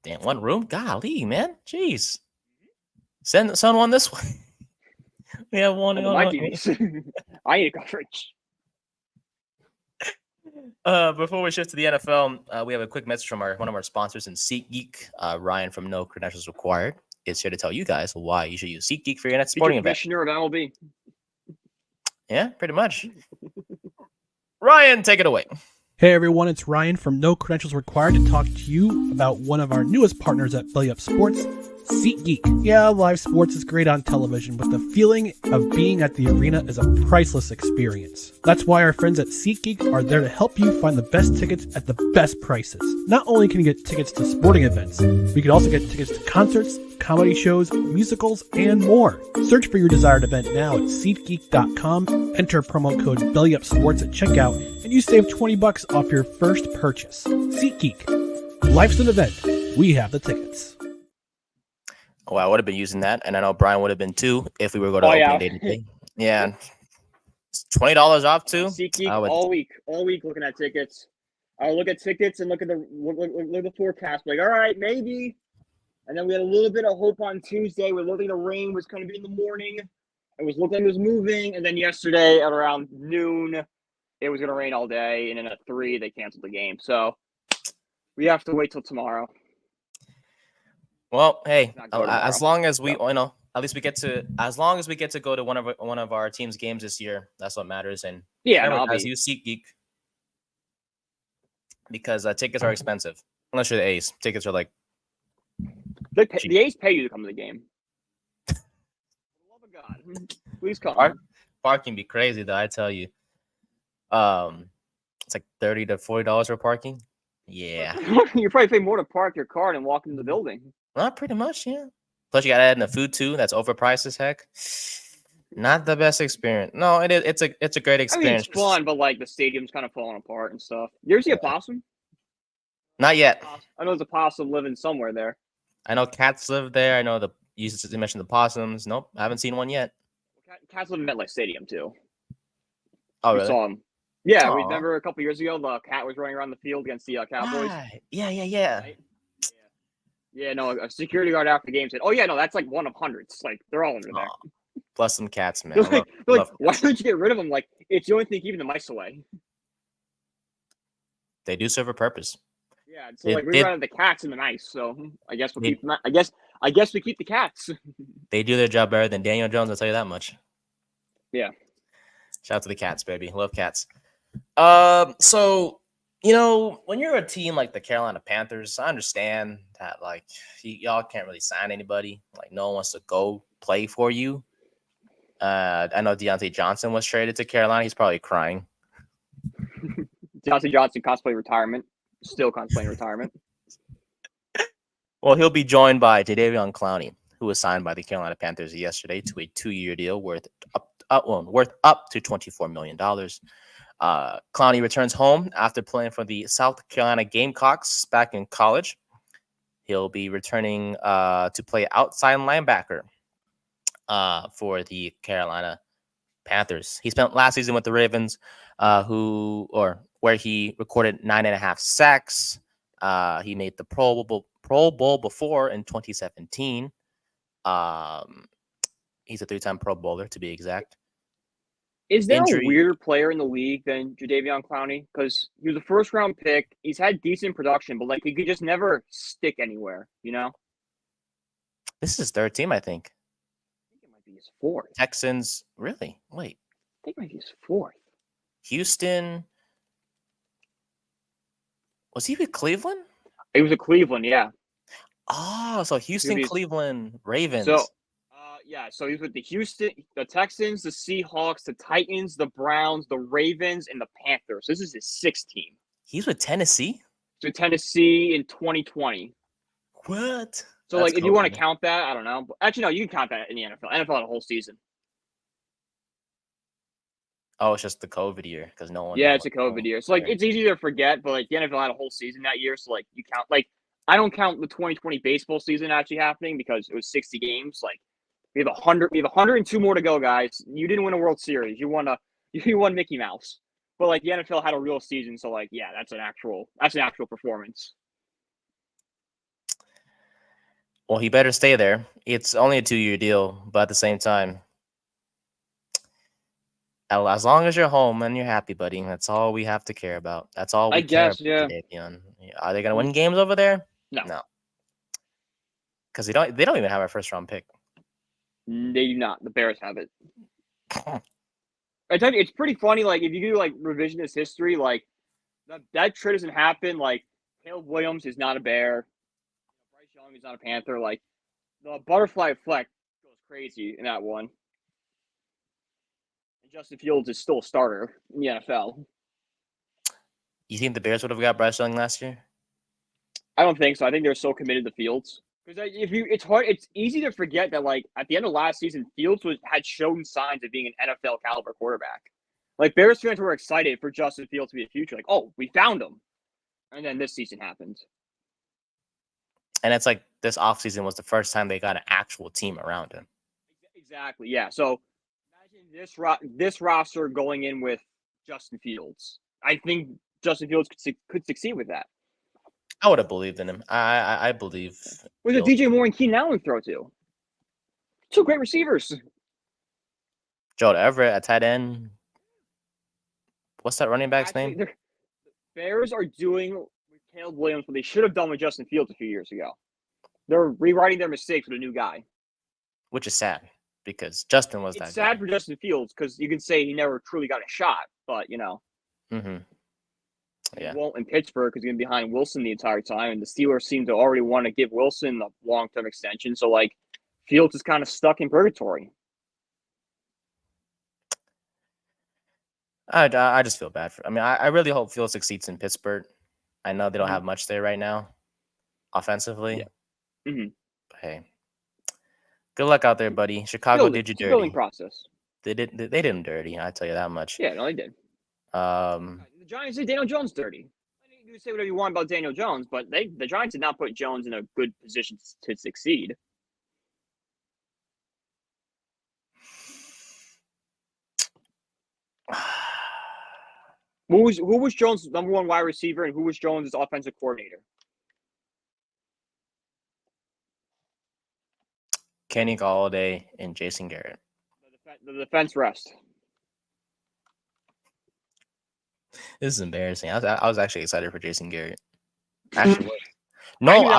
Damn, one room? Golly, man. Jeez. Send one this way. We have one.
My TVs. I need coverage.
Before we shift to the NFL, we have a quick message from one of our sponsors in SeatGeek. Ryan from No Credentials Required is here to tell you guys why you should use SeatGeek for your next sporting event.
Commissioner of MLB.
Yeah, pretty much. Ryan, take it away.
Hey everyone, it's Ryan from No Credentials Required to talk to you about one of our newest partners at Belly Up Sports, SeatGeek. Yeah, live sports is great on television, but the feeling of being at the arena is a priceless experience. That's why our friends at SeatGeek are there to help you find the best tickets at the best prices. Not only can you get tickets to sporting events, we can also get tickets to concerts, comedy shows, musicals, and more. Search for your desired event now at SeatGeek.com, enter promo code BellyUpSports at checkout, and you save $20 off your first purchase. SeatGeek. Life's an event. We have the tickets.
Oh, I would have been using that, and I know Brian would have been too if we were going to opening day today. Yeah, it's $20 off too.
SeatGeek all week looking at tickets. I look at tickets and look at the forecast. Like, all right, maybe. And then we had a little bit of hope on Tuesday. We're looking the rain was going to be in the morning. It was looking like it was moving, and then yesterday at around noon, it was going to rain all day, and then at 3 they canceled the game. So we have to wait till tomorrow.
Well, hey, as long as we, at least as long as we get to go to one of our team's games this year, that's what matters. And
Yeah,
remember,
I'll
guys,
be.
use SeatGeek because tickets are expensive. Unless you're the A's, tickets are like
The A's pay you to come to the game. For the love of God, please come.
parking be crazy though. I tell you, it's like $30 to $40 for parking. Yeah,
You probably pay more to park your car than walk into the building.
not pretty much. Yeah. Plus, you got to add in the food too. That's overpriced as heck. Not the best experience. No, it is. It's a great
I mean,
experience.
it's fun, but like the stadium's kind of falling apart and stuff. You ever see a possum?
Not yet.
I know there's a possum living somewhere there.
I know cats live there. I know you mentioned the possums. Nope, I haven't seen one yet.
Cats live in MetLife Stadium too.
Oh,
We
really?
saw him. Yeah, we
Aw.
remember a couple years ago the cat was running around the field against the Cowboys.
Right. Yeah.
Right? Yeah, no, a security guard after the game said, "Oh yeah, no, that's like one of hundreds. Like they're all under there."
Aw. Bless them cats, man.
They're
I
like,
love
why
cats.
don't you get rid of them? Like it's the only thing keeping the mice away.
They do serve a purpose.
Yeah, so like we run the cats and the mice. So I guess we'll keep them. I guess we keep the cats.
They do their job better than Daniel Jones. I'll tell you that much.
Yeah.
Shout out to the cats, baby. Love cats. So when you're a team like the Carolina Panthers, I understand that like y'all can't really sign anybody. Like no one wants to go play for you. I know Deontay Johnson was traded to Carolina. He's probably crying.
Deontay Johnson contemplating retirement. Still contemplating retirement.
Well, he'll be joined by Jadeveon Clowney, who was signed by the Carolina Panthers yesterday to a 2-year deal worth up to $24 million. Clowney returns home after playing for the South Carolina Gamecocks back in college. He'll be returning to play outside linebacker for the Carolina Panthers. He spent last season with the Ravens, where he recorded 9.5 sacks. He made the Pro Bowl before in 2017. He's a 3-time Pro Bowler, to be exact.
Is there a weirder player in the league than Jadeveon Clowney? Because he was a first-round pick. He's had decent production, but like he could just never stick anywhere, you know?
This is his third team, I think.
I think it might be his fourth.
Texans, really? Wait.
I think it might be his fourth.
Houston. Was he with Cleveland?
He was a Cleveland, yeah.
Oh, so Houston, Cleveland, Ravens.
So, so he's with the Texans, the Seahawks, the Titans, the Browns, the Ravens, and the Panthers. This is his sixth team.
He's with Tennessee?
So Tennessee in 2020.
What?
So, if you want to count that, I don't know. Actually, no, you can count that in the NFL. NFL had a whole season.
Oh, it's just the COVID year because no one.
Yeah, it's a COVID year. So, it's easy to forget, but, the NFL had a whole season that year. So, you count, I don't count the 2020 baseball season actually happening because it was 60 games. We have 102 more to go, guys. You didn't win a World Series. You won Mickey Mouse. But, the NFL had a real season. So, that's an actual performance.
Well, he better stay there. It's only a 2-year deal, but at the same time, as long as you're home and you're happy, buddy, that's all we have to care about. That's all we care about. Yeah. Are they gonna win games over there? No. Because they don't even have a first-round pick.
They do not. The Bears have it. I tell you, it's pretty funny. If you do revisionist history, that trade doesn't happen. Caleb Williams is not a Bear. Bryce Young is not a Panther. The butterfly effect goes crazy in that one. And Justin Fields is still a starter in the NFL.
You think the Bears would have got Bryce Young last year?
I don't think so. I think they're so committed to Fields. Because it's easy to forget that at the end of last season, Fields had shown signs of being an NFL caliber quarterback. Bears fans were excited for Justin Fields to be the future. Oh, we found him. And then this season happened.
And it's this offseason was the first time they got an actual team around him.
Exactly, yeah. So imagine this roster going in with Justin Fields. I think Justin Fields could succeed with that.
I would have believed in him. I believe.
Where's the DJ Moore and Keenan Allen throw to? Two great receivers.
Joe Everett at tight end. What's that running back's name?
The Bears are doing with Caleb Williams what they should have done with Justin Fields a few years ago. They're rewriting their mistakes with a new guy.
which is sad because Justin was that
It's sad
guy.
for Justin Fields because you can say he never truly got a shot, but
Mm-hmm. Yeah.
he won't in Pittsburgh because he's gonna be behind Wilson the entire time, and the Steelers seem to already want to give Wilson a long-term extension. So like, Fields is kind of stuck in purgatory.
I just feel bad for. I mean, I really hope Fields succeeds in Pittsburgh. I know they don't have much there right now, offensively.
Yeah. Mm-hmm.
But hey, good luck out there, buddy. Chicago did you
It's a building
dirty.
process.
They did him dirty. I tell you that much.
Yeah, no, they did. The Giants did Daniel Jones dirty. You can say whatever you want about Daniel Jones, but the Giants did not put Jones in a good position to succeed. Who was Jones' number one wide receiver, and who was Jones' offensive coordinator?
Kenny Galladay and Jason Garrett.
The defense rest.
This is embarrassing. I was actually excited for Jason Garrett. Actually, no,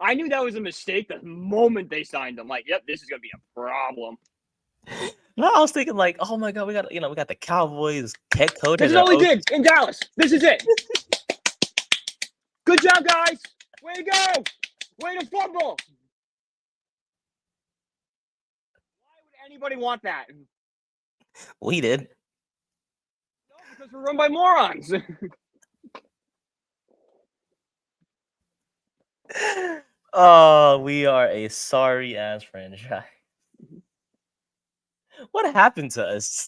I knew that was a mistake the moment they signed him. Like, yep, this is gonna be a problem.
No, I was thinking like, oh my god, we got the Cowboys head coach.
This is all he did in Dallas. This is it. Good job, guys. Way to go. Way to fumble. Why would anybody want that?
We did.
No, because we're run by morons.
Oh, we are a sorry ass franchise. What happened to us?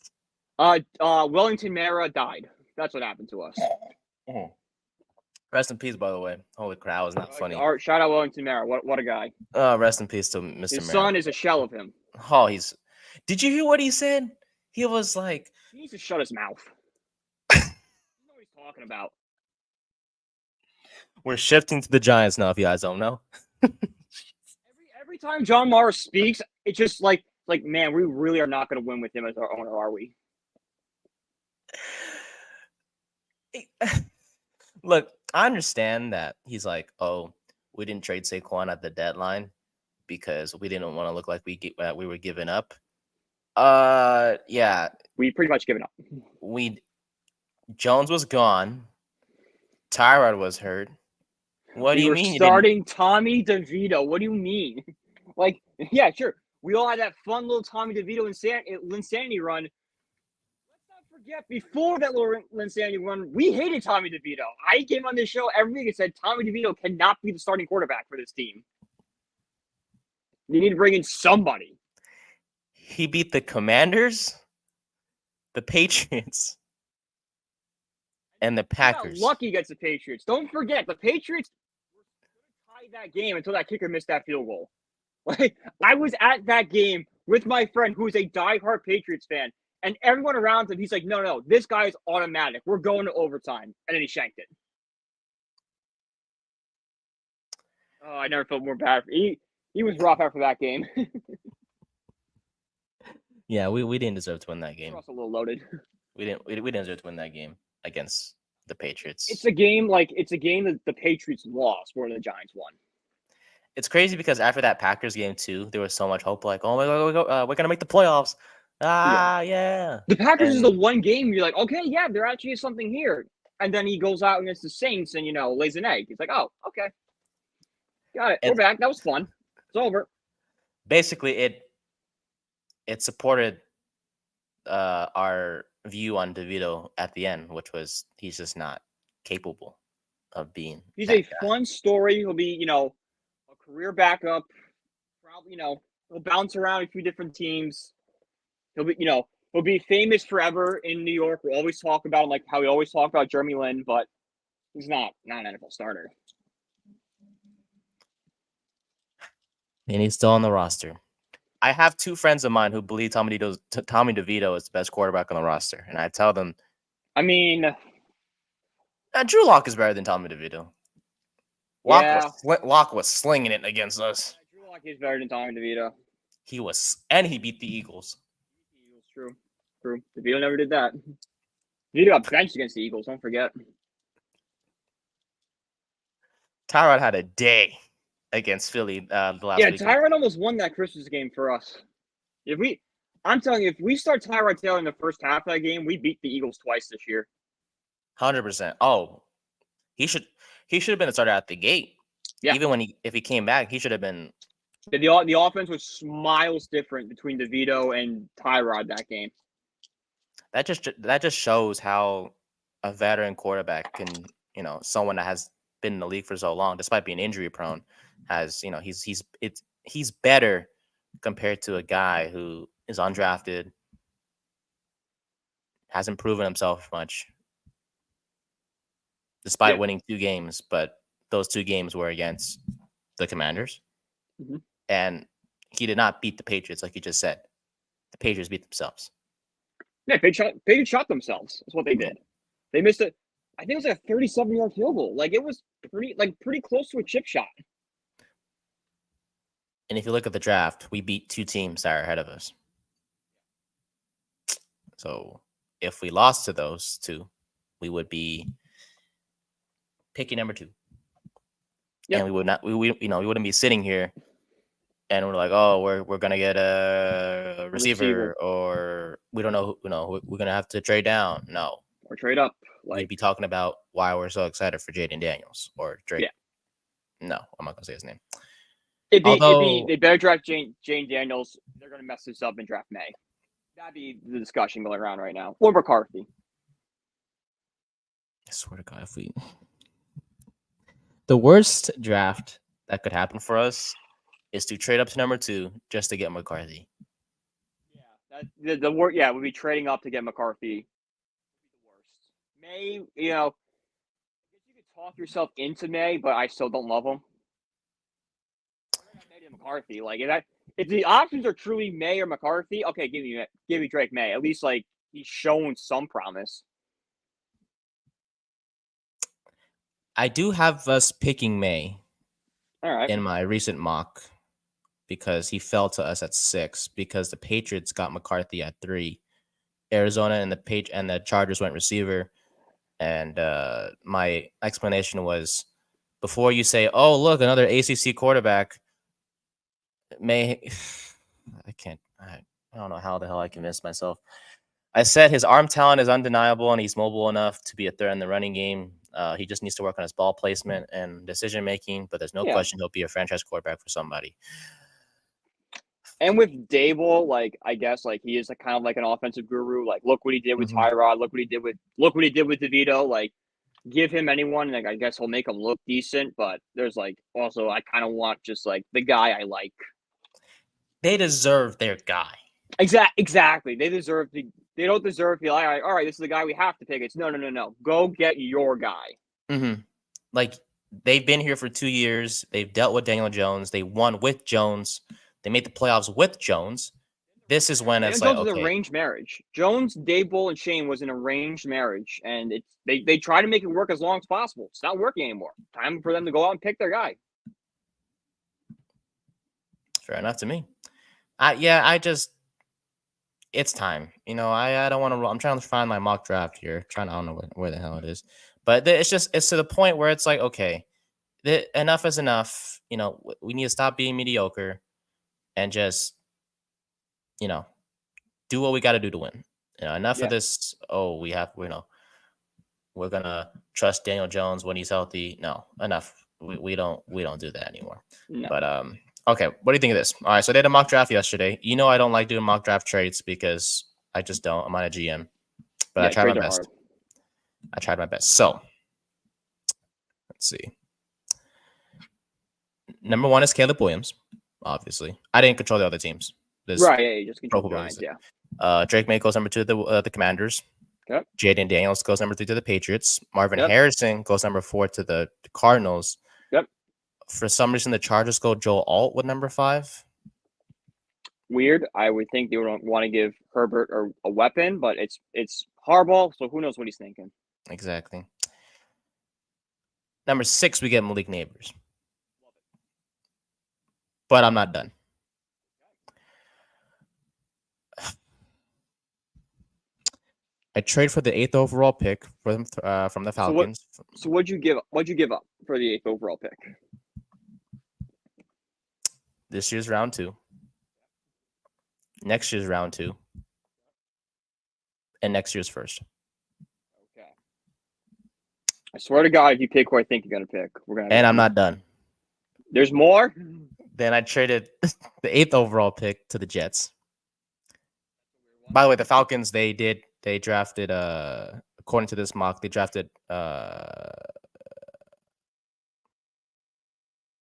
Wellington Mara died. That's what happened to us.
Rest in peace, by the way. Holy crap, was not funny.
Shout out Wellington Mara. What a guy.
Rest in peace to Mr.
His
Mara.
son is a shell of him.
Oh, did you hear what he said? He was like,
he needs to shut his mouth. You know what he's talking about.
We're shifting to the Giants now, if you guys don't know.
Every time John Mara speaks, it's just like, man, we really are not going to win with him as our owner, are we?
Look, I understand that he's like, oh, we didn't trade Saquon at the deadline because we didn't want to look like we were giving up. Yeah,
we pretty much given up.
Jones was gone. Tyrod was hurt. What do you mean?
Starting Tommy DeVito. What do you mean? Like, yeah, sure. We all had that fun little Tommy DeVito Linsanity run. Let's not forget, before that little Linsanity run, we hated Tommy DeVito. I came on this show every week and said Tommy DeVito cannot be the starting quarterback for this team. You need to bring in somebody.
He beat the Commanders, the Patriots, and the Packers.
Lucky against the Patriots. Don't forget, the Patriots were going to tie that game until that kicker missed that field goal. Like, I was at that game with my friend who is a diehard Patriots fan, and everyone around him, he's like, no, this guy's automatic. We're going to overtime. And then he shanked it. Oh, I never felt more bad. He was rough after that game.
Yeah, we didn't deserve to win that game.
We're also a little loaded.
We didn't deserve to win that game against the Patriots.
It's a game that the Patriots lost more than the Giants won.
It's crazy because after that Packers game too, there was so much hope. Like, oh my god, we're gonna make the playoffs. Yeah.
The Packers is the one game you're like, okay, yeah, there actually is something here. And then he goes out against the Saints and lays an egg. He's like, oh, okay, got it. We're back. That was fun. It's over.
Basically, it supported our view on DeVito at the end, which was he's just not capable of being.
He's a fun story. He'll be, a career backup. Probably, he'll bounce around a few different teams. He'll be famous forever in New York. We'll always talk about him like how we always talk about Jeremy Lin, but he's not an NFL starter.
And he's still on the roster. I have two friends of mine who believe Tommy DeVito is the best quarterback on the roster, and I tell them,
I mean,
Drew Lock is better than Tommy DeVito. Lock was slinging it against us.
Drew Lock is better than Tommy DeVito.
He was, and he beat the Eagles.
True. DeVito never did that. DeVito got benched against the Eagles. Don't forget.
Tyrod had a day. against Philly the last
Yeah,
week.
Tyrod almost won that Christmas game for us. I'm telling you, if we start Tyrod Taylor in the first half of that game, we beat the Eagles twice this year.
100%. Oh, he should have been a starter at the gate.
Yeah.
Even if he came back, he should have been.
The offense was miles different between DeVito and Tyrod that game.
That just shows how a veteran quarterback can, someone that has been in the league for so long, despite being injury prone, has, he's better compared to a guy who is undrafted, hasn't proven himself much, despite winning 2 games, but those 2 games were against the Commanders.
Mm-hmm.
And he did not beat the Patriots, like you just said. The Patriots beat themselves.
Yeah, Patriots shot themselves. That's what they did. They missed it. I think it was like a 37-yard field goal. Like it was pretty close to a chip shot.
And if you look at the draft, we beat 2 teams that are ahead of us. So if we lost to those 2, we would be picking number 2. Yep. And we would not. We wouldn't be sitting here, and we're like, oh, we're gonna get a receiver, or we don't know. We're gonna have to trade down. No,
or trade up.
We'd be talking about why we're so excited for Jaden Daniels or Drake.
Yeah.
No, I'm not gonna say his name.
They better draft Jane Daniels. They're gonna mess this up and draft May. That'd be the discussion going around right now. Or McCarthy.
I swear to God, the worst draft that could happen for us is to trade up to number 2 just to get McCarthy.
Yeah, the word. Yeah, we'd be trading up to get McCarthy. The worst. May, I guess you could talk yourself into May, but I still don't love him. May to McCarthy, like if the options are truly May or McCarthy, okay, give me Drake May. At least like he's shown some promise.
I do have us picking May.
All right.
In my recent mock, because he fell to us at 6, because the Patriots got McCarthy at 3, Arizona and the Chargers went receiver, and my explanation was, before you say, oh look, another ACC quarterback, May, I don't know how the hell I convinced myself. I said his arm talent is undeniable and he's mobile enough to be a threat in the running game. He just needs to work on his ball placement and decision making, but there's no question he'll be a franchise quarterback for somebody.
And with Dable, like I guess like he is kind of like an offensive guru. Like look what he did with Tyrod, look what he did with DeVito. Like give him anyone, like I guess he'll make him look decent. But there's like also I kind of want just like the guy I like.
They deserve their guy.
Exactly. They don't deserve to be like, all right, this is the guy we have to pick. It's no. Go get your guy.
Mm-hmm. Like they've been here for 2 years. They've dealt with Daniel Jones. They won with Jones. They made the playoffs with Jones. This is when it's like, okay.
An arranged marriage. Jones, Dable, and Shane was an arranged marriage, and they try to make it work as long as possible. It's not working anymore. Time for them to go out and pick their guy.
Fair enough to me. It's time. I don't want to. I'm trying to find my mock draft here. I don't know where the hell it is, but it's to the point where it's like, okay, enough is enough. We need to stop being mediocre, and just, do what we got to do to win. Enough of this. Oh, we're gonna trust Daniel Jones when he's healthy. No, enough. We don't do that anymore.
No.
But okay, what do you think of this? All right, so I did a mock draft yesterday. I don't like doing mock draft trades because I just don't. I'm on a GM, but I tried my best. I tried my best. So let's see. Number 1 is Caleb Williams. Obviously, I didn't control the other teams.
Right, yeah, you just control the Giants, yeah.
Drake May goes number 2 to the Commanders.
Yep.
Jaden Daniels goes number 3 to the Patriots. Marvin Harrison goes number 4 to the Cardinals.
Yep.
For some reason, the Chargers go Joe Alt with number 5.
Weird. I would think they would want to give Herbert a weapon, but it's Harbaugh, so who knows what he's thinking.
Exactly. Number 6, we get Malik Neighbors. But I'm not done. I trade for the 8th overall pick from the Falcons.
So what'd you give up for the 8th overall pick?
This year's round 2. Next year's round 2. And next year's first.
Okay. I swear to God, if you pick who I think you're gonna pick, we're gonna.
And I'm not done.
There's more.
Then I traded the 8th overall pick to the Jets. By the way, the Falcons, they drafted according to this mock, they drafted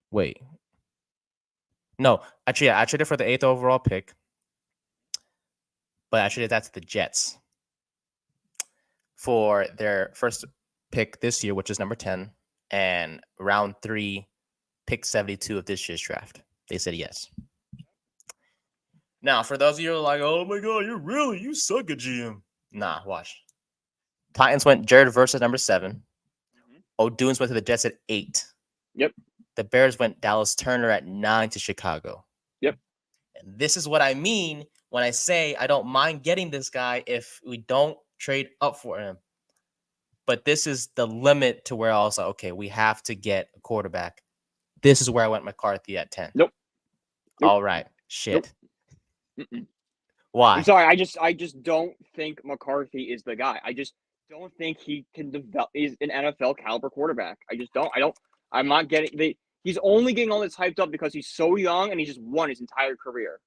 wait. No, actually, I traded for the 8th overall pick. But I traded that to the Jets for their first pick this year, which is number 10, and round 3, pick 72 of this year's draft. They said yes. Now, for those of you who are like, oh my God, you suck at GM. Nah, watch. Titans went Jared versus number 7.
Mm-hmm.
O'Dunes went to the Jets at 8.
Yep.
The Bears went Dallas Turner at 9 to Chicago.
Yep.
And this is what I mean when I say I don't mind getting this guy if we don't trade up for him. But this is the limit to where I was like, okay, we have to get a quarterback. This is where I went McCarthy at 10.
Nope.
All right. Shit.
Nope.
Why?
I'm sorry. I just don't think McCarthy is the guy. I just don't think he can develop. Is an NFL caliber quarterback. I just don't. I'm not getting. He's only getting all this hyped up because he's so young and he just won his entire career.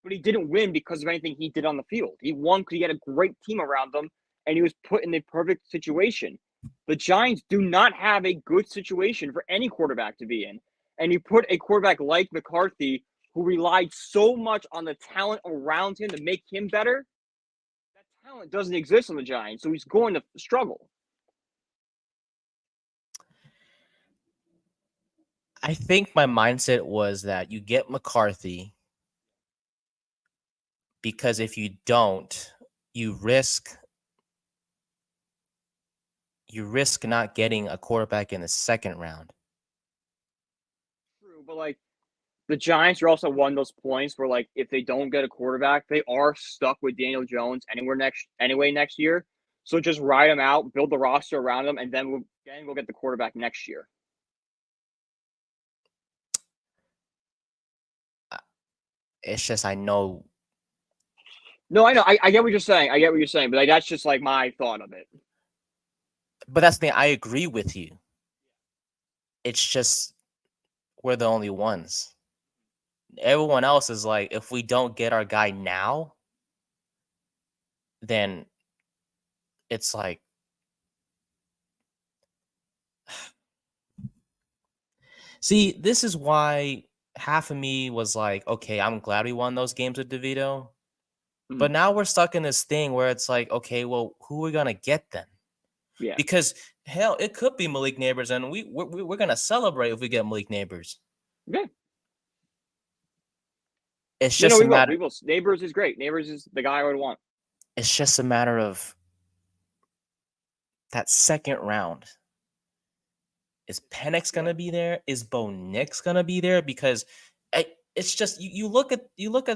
But he didn't win because of anything he did on the field. He won because he had a great team around him and he was put in the perfect situation. The Giants do not have a good situation for any quarterback to be in. And you put a quarterback like McCarthy, who relied so much on the talent around him to make him better, that talent doesn't exist on the Giants, so he's going to struggle.
I think my mindset was that you get McCarthy because if you don't, you risk not getting a quarterback in the second round.
True, but the Giants are also one of those points where if they don't get a quarterback, they are stuck with Daniel Jones anyway next year. So just ride him out, build the roster around him, and then we'll get the quarterback next year.
It's just I know.
No, I know. I get what you're saying. But that's just my thought of it.
But that's the thing. I agree with you. It's just we're the only ones. Everyone else is like, if we don't get our guy now, then it's like, see, this is why half of me was like, okay, I'm glad we won those games with DeVito. Mm-hmm. But now we're stuck in this thing where it's like, okay, well, who are we going to get then?
Yeah.
Because, hell, it could be Malik Neighbors, and we're going to celebrate if we get Malik Neighbors.
Yeah.
It's just a matter.
We will. Neighbors is great. Neighbors is the guy I would want.
It's just a matter of that second round. Is Penix gonna be there? Is Bo Nix gonna be there? Because it's just you look at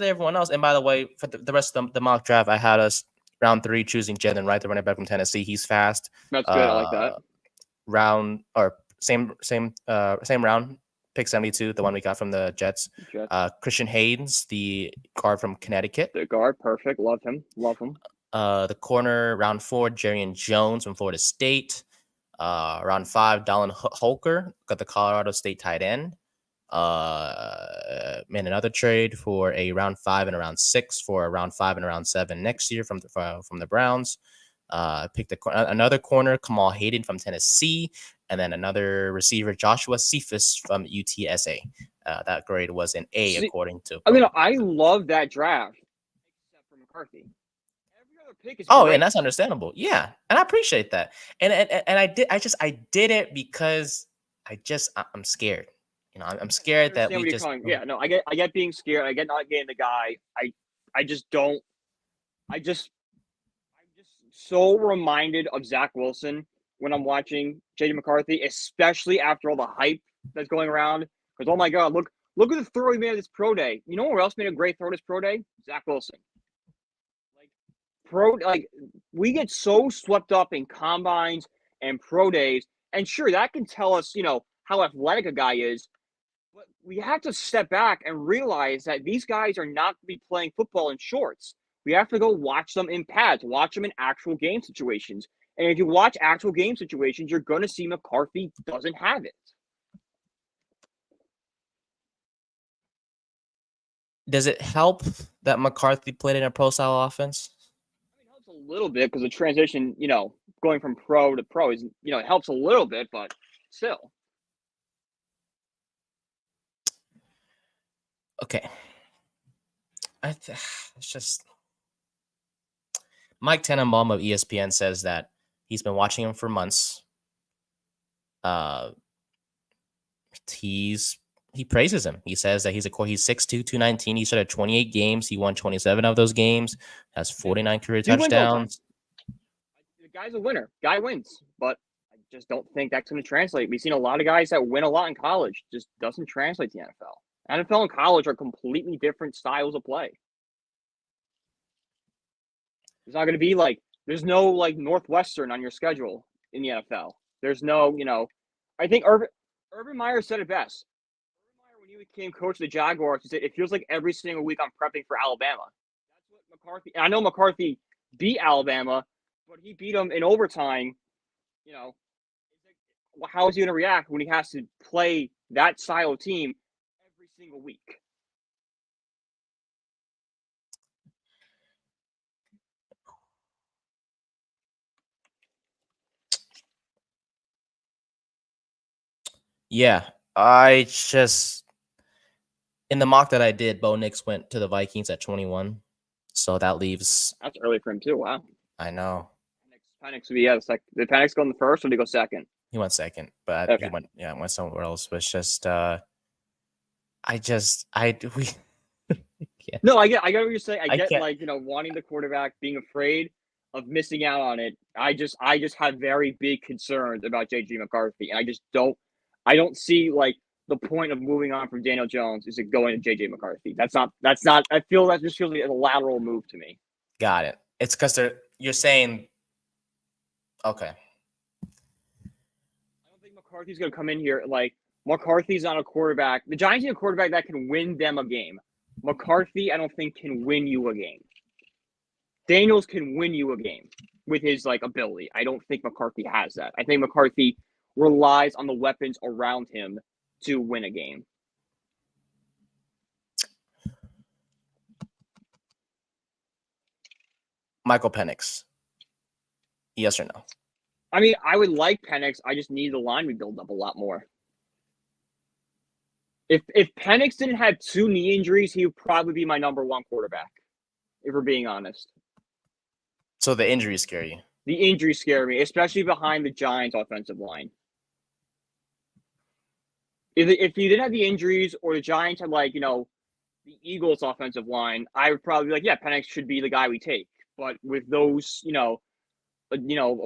everyone else. And by the way, for the rest of the mock draft, I had us round 3 choosing Jalen Wright, the running back from Tennessee. He's fast.
That's good. I like that.
Same round. Pick 72, the one we got from the Jets. Christian Haynes, the guard from Connecticut.
The guard, perfect. Love him.
The corner, round 4, Jadeveon Jones from Florida State. Round 5, Dallin Holker, got the Colorado State tight end. Made another trade for a round 5 and a round 6 for a round 5 and a round 7 next year from the Browns. Picked another corner, Kamal Hayden from Tennessee, and then another receiver, Joshua Cephas from UTSA. That grade was an A, according to.
I love that draft, except for McCarthy. Every other pick is great.
And that's understandable. Yeah, and I appreciate that. And I did it because I'm scared. I'm scared that we just.
Yeah, no, I get being scared. I get not getting the guy. I just don't. I'm just so reminded of Zach Wilson when I'm watching J.D. McCarthy, especially after all the hype that's going around. Because, oh my God, look at the throw he made at this pro day. You know who else made a great throw at this pro day? Zach Wilson. We get so swept up in combines and pro days. And sure, that can tell us, how athletic a guy is. But we have to step back and realize that these guys are not going to be playing football in shorts. We have to go watch them in pads, watch them in actual game situations. And if you watch actual game situations, you're going to see McCarthy doesn't have it.
Does it help that McCarthy played in a pro-style offense?
It helps a little bit because the transition, going from pro to pro is, it helps a little bit, but still.
Okay. It's just Mike Tannenbaum of ESPN says that he's been watching him for months. He praises him. He says that he's 6'2", 219. He started 28 games. He won 27 of those games. Has 49 career touchdowns.
The guy's a winner. Guy wins, but I just don't think that's going to translate. We've seen a lot of guys that win a lot in college. Just doesn't translate to the NFL. NFL and college are completely different styles of play. There's not going to be there's no Northwestern on your schedule in the NFL. There's no, I think Urban Meyer said it best. Urban Meyer, when he became coach of the Jaguars, he said, it feels like every single week I'm prepping for Alabama. That's what McCarthy, and I know McCarthy beat Alabama, but he beat them in overtime. How is he going to react when he has to play that style of team every single week?
Yeah, I just in the mock that I did, Bo Nix went to the Vikings at 21, so that leaves.
That's early for him too. Wow.
I know.
Penix would be Did Penix go in the first or did he go second?
He went second, but
okay.
He went somewhere else. But it's just we.
No, I get what you're saying. I get wanting the quarterback, being afraid of missing out on it. I just have very big concerns about JJ McCarthy, and I don't see the point of moving on from Daniel Jones is it going to JJ McCarthy. That's not. I feel that just feels like a lateral move to me.
Got it. It's because you're saying. Okay.
I don't think McCarthy's going to come in here McCarthy's not a quarterback. The Giants need a quarterback that can win them a game. McCarthy, I don't think, can win you a game. Daniels can win you a game with his ability. I don't think McCarthy has that. I think McCarthy relies on the weapons around him to win a game.
Michael Penix. Yes or no?
I mean, I would like Penix. I just need the line to build up a lot more. If Penix didn't have 2 knee injuries, he would probably be my number 1 quarterback, if we're being honest.
So the injuries scare you?
The injuries scare me, especially behind the Giants' offensive line. If you didn't have the injuries or the Giants had the Eagles' offensive line, I would probably be Penix should be the guy we take. But with those, a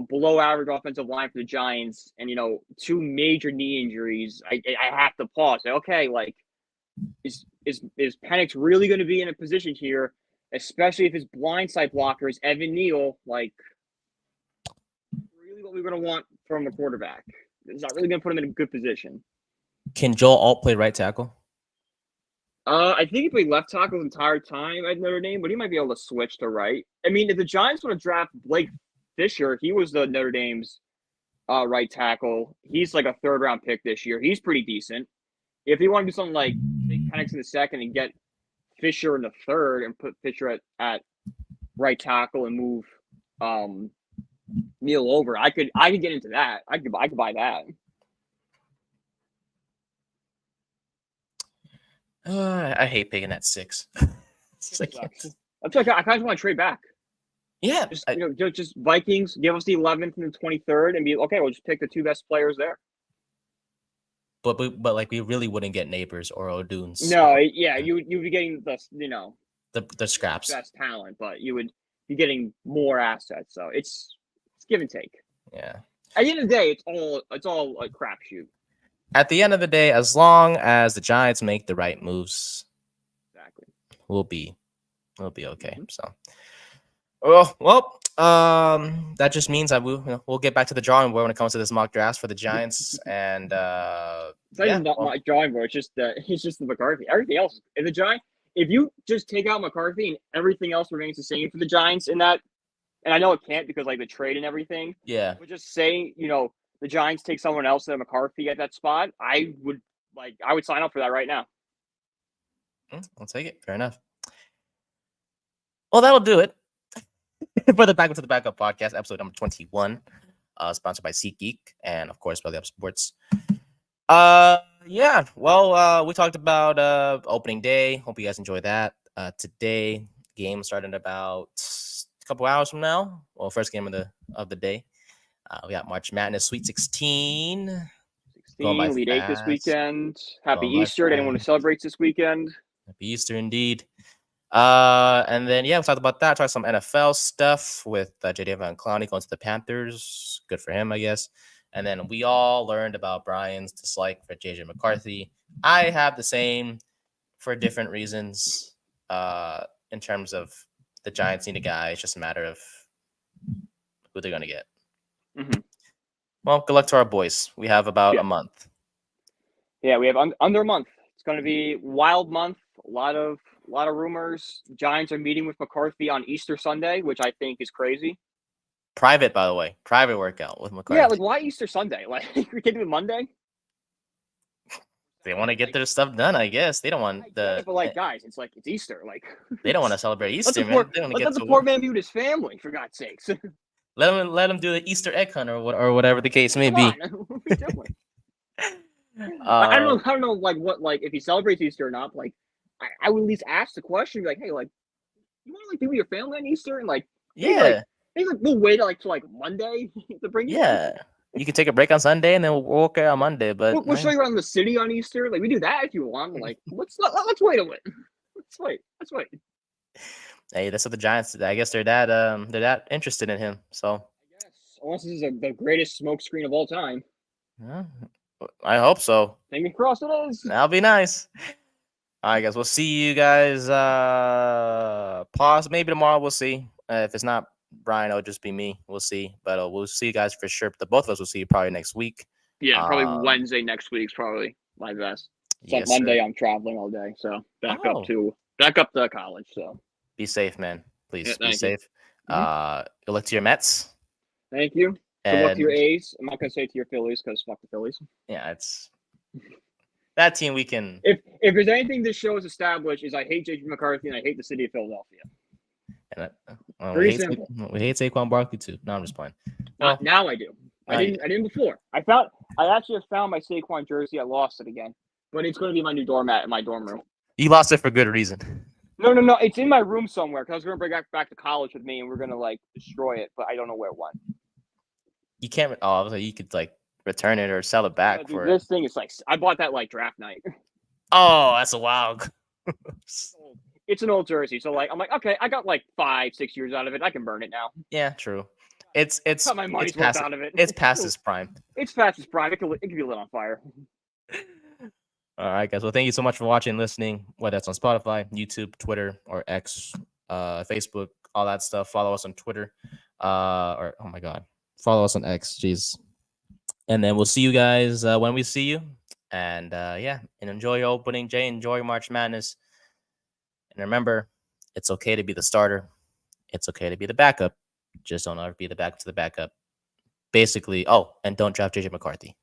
below average offensive line for the Giants and 2 major knee injuries, I have to pause. Okay, is Penix really going to be in a position here, especially if his blindside blocker is Evan Neal? Really, what we're going to want from a quarterback? It's not really going to put him in a good position.
Can Joel Alt play right tackle?
I think he played left tackle his entire time at Notre Dame, but he might be able to switch to right. I mean, if the Giants want to draft Blake Fisher, he was the Notre Dame's right tackle. He's a 3rd-round pick this year. He's pretty decent. If you want to do something take Penix in the 2nd and get Fisher in the 3rd and put Fisher at right tackle and move Neal over, I could get into that. I could buy that.
I hate picking at 6.
That's why I kind of want to trade back.
Yeah,
just Vikings give us the 11th and the 23rd, and be okay. We'll just pick the 2 best players there.
But we really wouldn't get Neighbors or O'Dunes.
No, yeah, you'd be getting
the scraps,
best talent, but you would be getting more assets. So it's give and take.
Yeah.
At the end of the day, it's all a crapshoot.
At the end of the day, as long as the Giants make the right moves,
exactly,
we'll be okay. So. Well, That just means that we'll get back to the drawing board when it comes to this mock drafts for the Giants. And
It's not even my drawing board. It's just the McCarthy. Everything else in the Giants. If you just take out McCarthy and everything else remains the same for the Giants in that, and I know it can't because like the trade and everything.
Yeah.
But just saying, the Giants take someone else than McCarthy at that spot, I would sign up for that right now.
I'll take it. Fair enough. Well, that'll do it for the Backup to the Backup podcast, episode number 21, sponsored by SeatGeek and, of course, Belly Up Sports. Yeah. Well, we talked about opening day. Hope you guys enjoyed that. Today, game started about a couple hours from now. Well, first game of the day. We got March Madness Sweet 16.
Elite 8 this weekend. Happy Easter to anyone who celebrates this weekend.
Happy Easter indeed. And then, we talked about that. Talked some NFL stuff with Jadeveon Clowney going to the Panthers. Good for him, I guess. And then we all learned about Brian's dislike for JJ McCarthy. I have the same for different reasons in terms of the Giants need a guy. It's just a matter of who they're going to get.
Mm-hmm.
Well, good luck to our boys. We have about a month.
Yeah, we have under a month. It's going to be a wild month. A lot of rumors. Giants are meeting with McCarthy on Easter Sunday, which I think is crazy.
Private, by the way. Private workout with McCarthy.
Yeah, why Easter Sunday? We can't do it Monday?
They want to get their stuff done, I guess. They don't want
But guys, it's Easter.
They don't want to celebrate Easter,
man. Let the poor man be with his family, for God's sakes.
Let him do the Easter egg hunt or whatever the case may be.
I don't know what if he celebrates Easter or not. I would at least ask the question, hey, you want to be with your family on Easter and maybe we'll wait till Monday to bring you.
Yeah, you can take a break on Sunday and then we'll work on Monday. But
we'll show you around the city on Easter. We do that if you want. Let's wait a bit. Let's wait.
Hey, that's what the Giants. I guess they're that interested in him. So
I guess unless this is the greatest smokescreen of all time.
Yeah, I hope so.
Fingers crossed it is.
That'll be nice. All right, guys. We'll see you guys. Pause. Maybe tomorrow. We'll see. If it's not Brian, it'll just be me. We'll see. But we'll see you guys for sure. The both of us will see you probably next week.
Yeah, probably Wednesday next week is probably my best. Yes, Monday, I'm traveling all day, so back up to college. So
be safe, man. Please be safe. Good luck to your Mets.
Thank you. Good luck to your A's. I'm not gonna say to your Phillies because fuck the Phillies. Yeah,
it's that team we can.
If there's anything this show has established is I hate JJ McCarthy and I hate the city of Philadelphia.
And we hate Saquon Barkley too. No, I'm just playing.
Now I do. I didn't before. I actually have found my Saquon jersey. I lost it again, but it's going to be my new doormat in my dorm room.
You lost it for good reason.
No. It's in my room somewhere because I was going to bring it back to college with me, and we're going to destroy it, but I don't know where it went.
You can't. Oh, I was like, you could return it or sell it back for
this thing. Is I bought that draft night.
Oh, that's a wild.
It's an old jersey, so I'm okay. I got 5-6 years out of it. I can burn it now.
Yeah, true. It's
got my money's worth out of it.
It's past its prime.
It's past its prime. It can be lit on fire.
All right, guys. Well, thank you so much for watching and listening, whether that's on Spotify, YouTube, Twitter, or X, Facebook, all that stuff. Follow us on Twitter. Oh my God. Follow us on X. Jeez. And then we'll see you guys when we see you. And and enjoy your opening day. Enjoy March Madness. And remember, it's okay to be the starter. It's okay to be the backup. Just don't ever be the backup to the backup. Basically, and don't draft JJ McCarthy.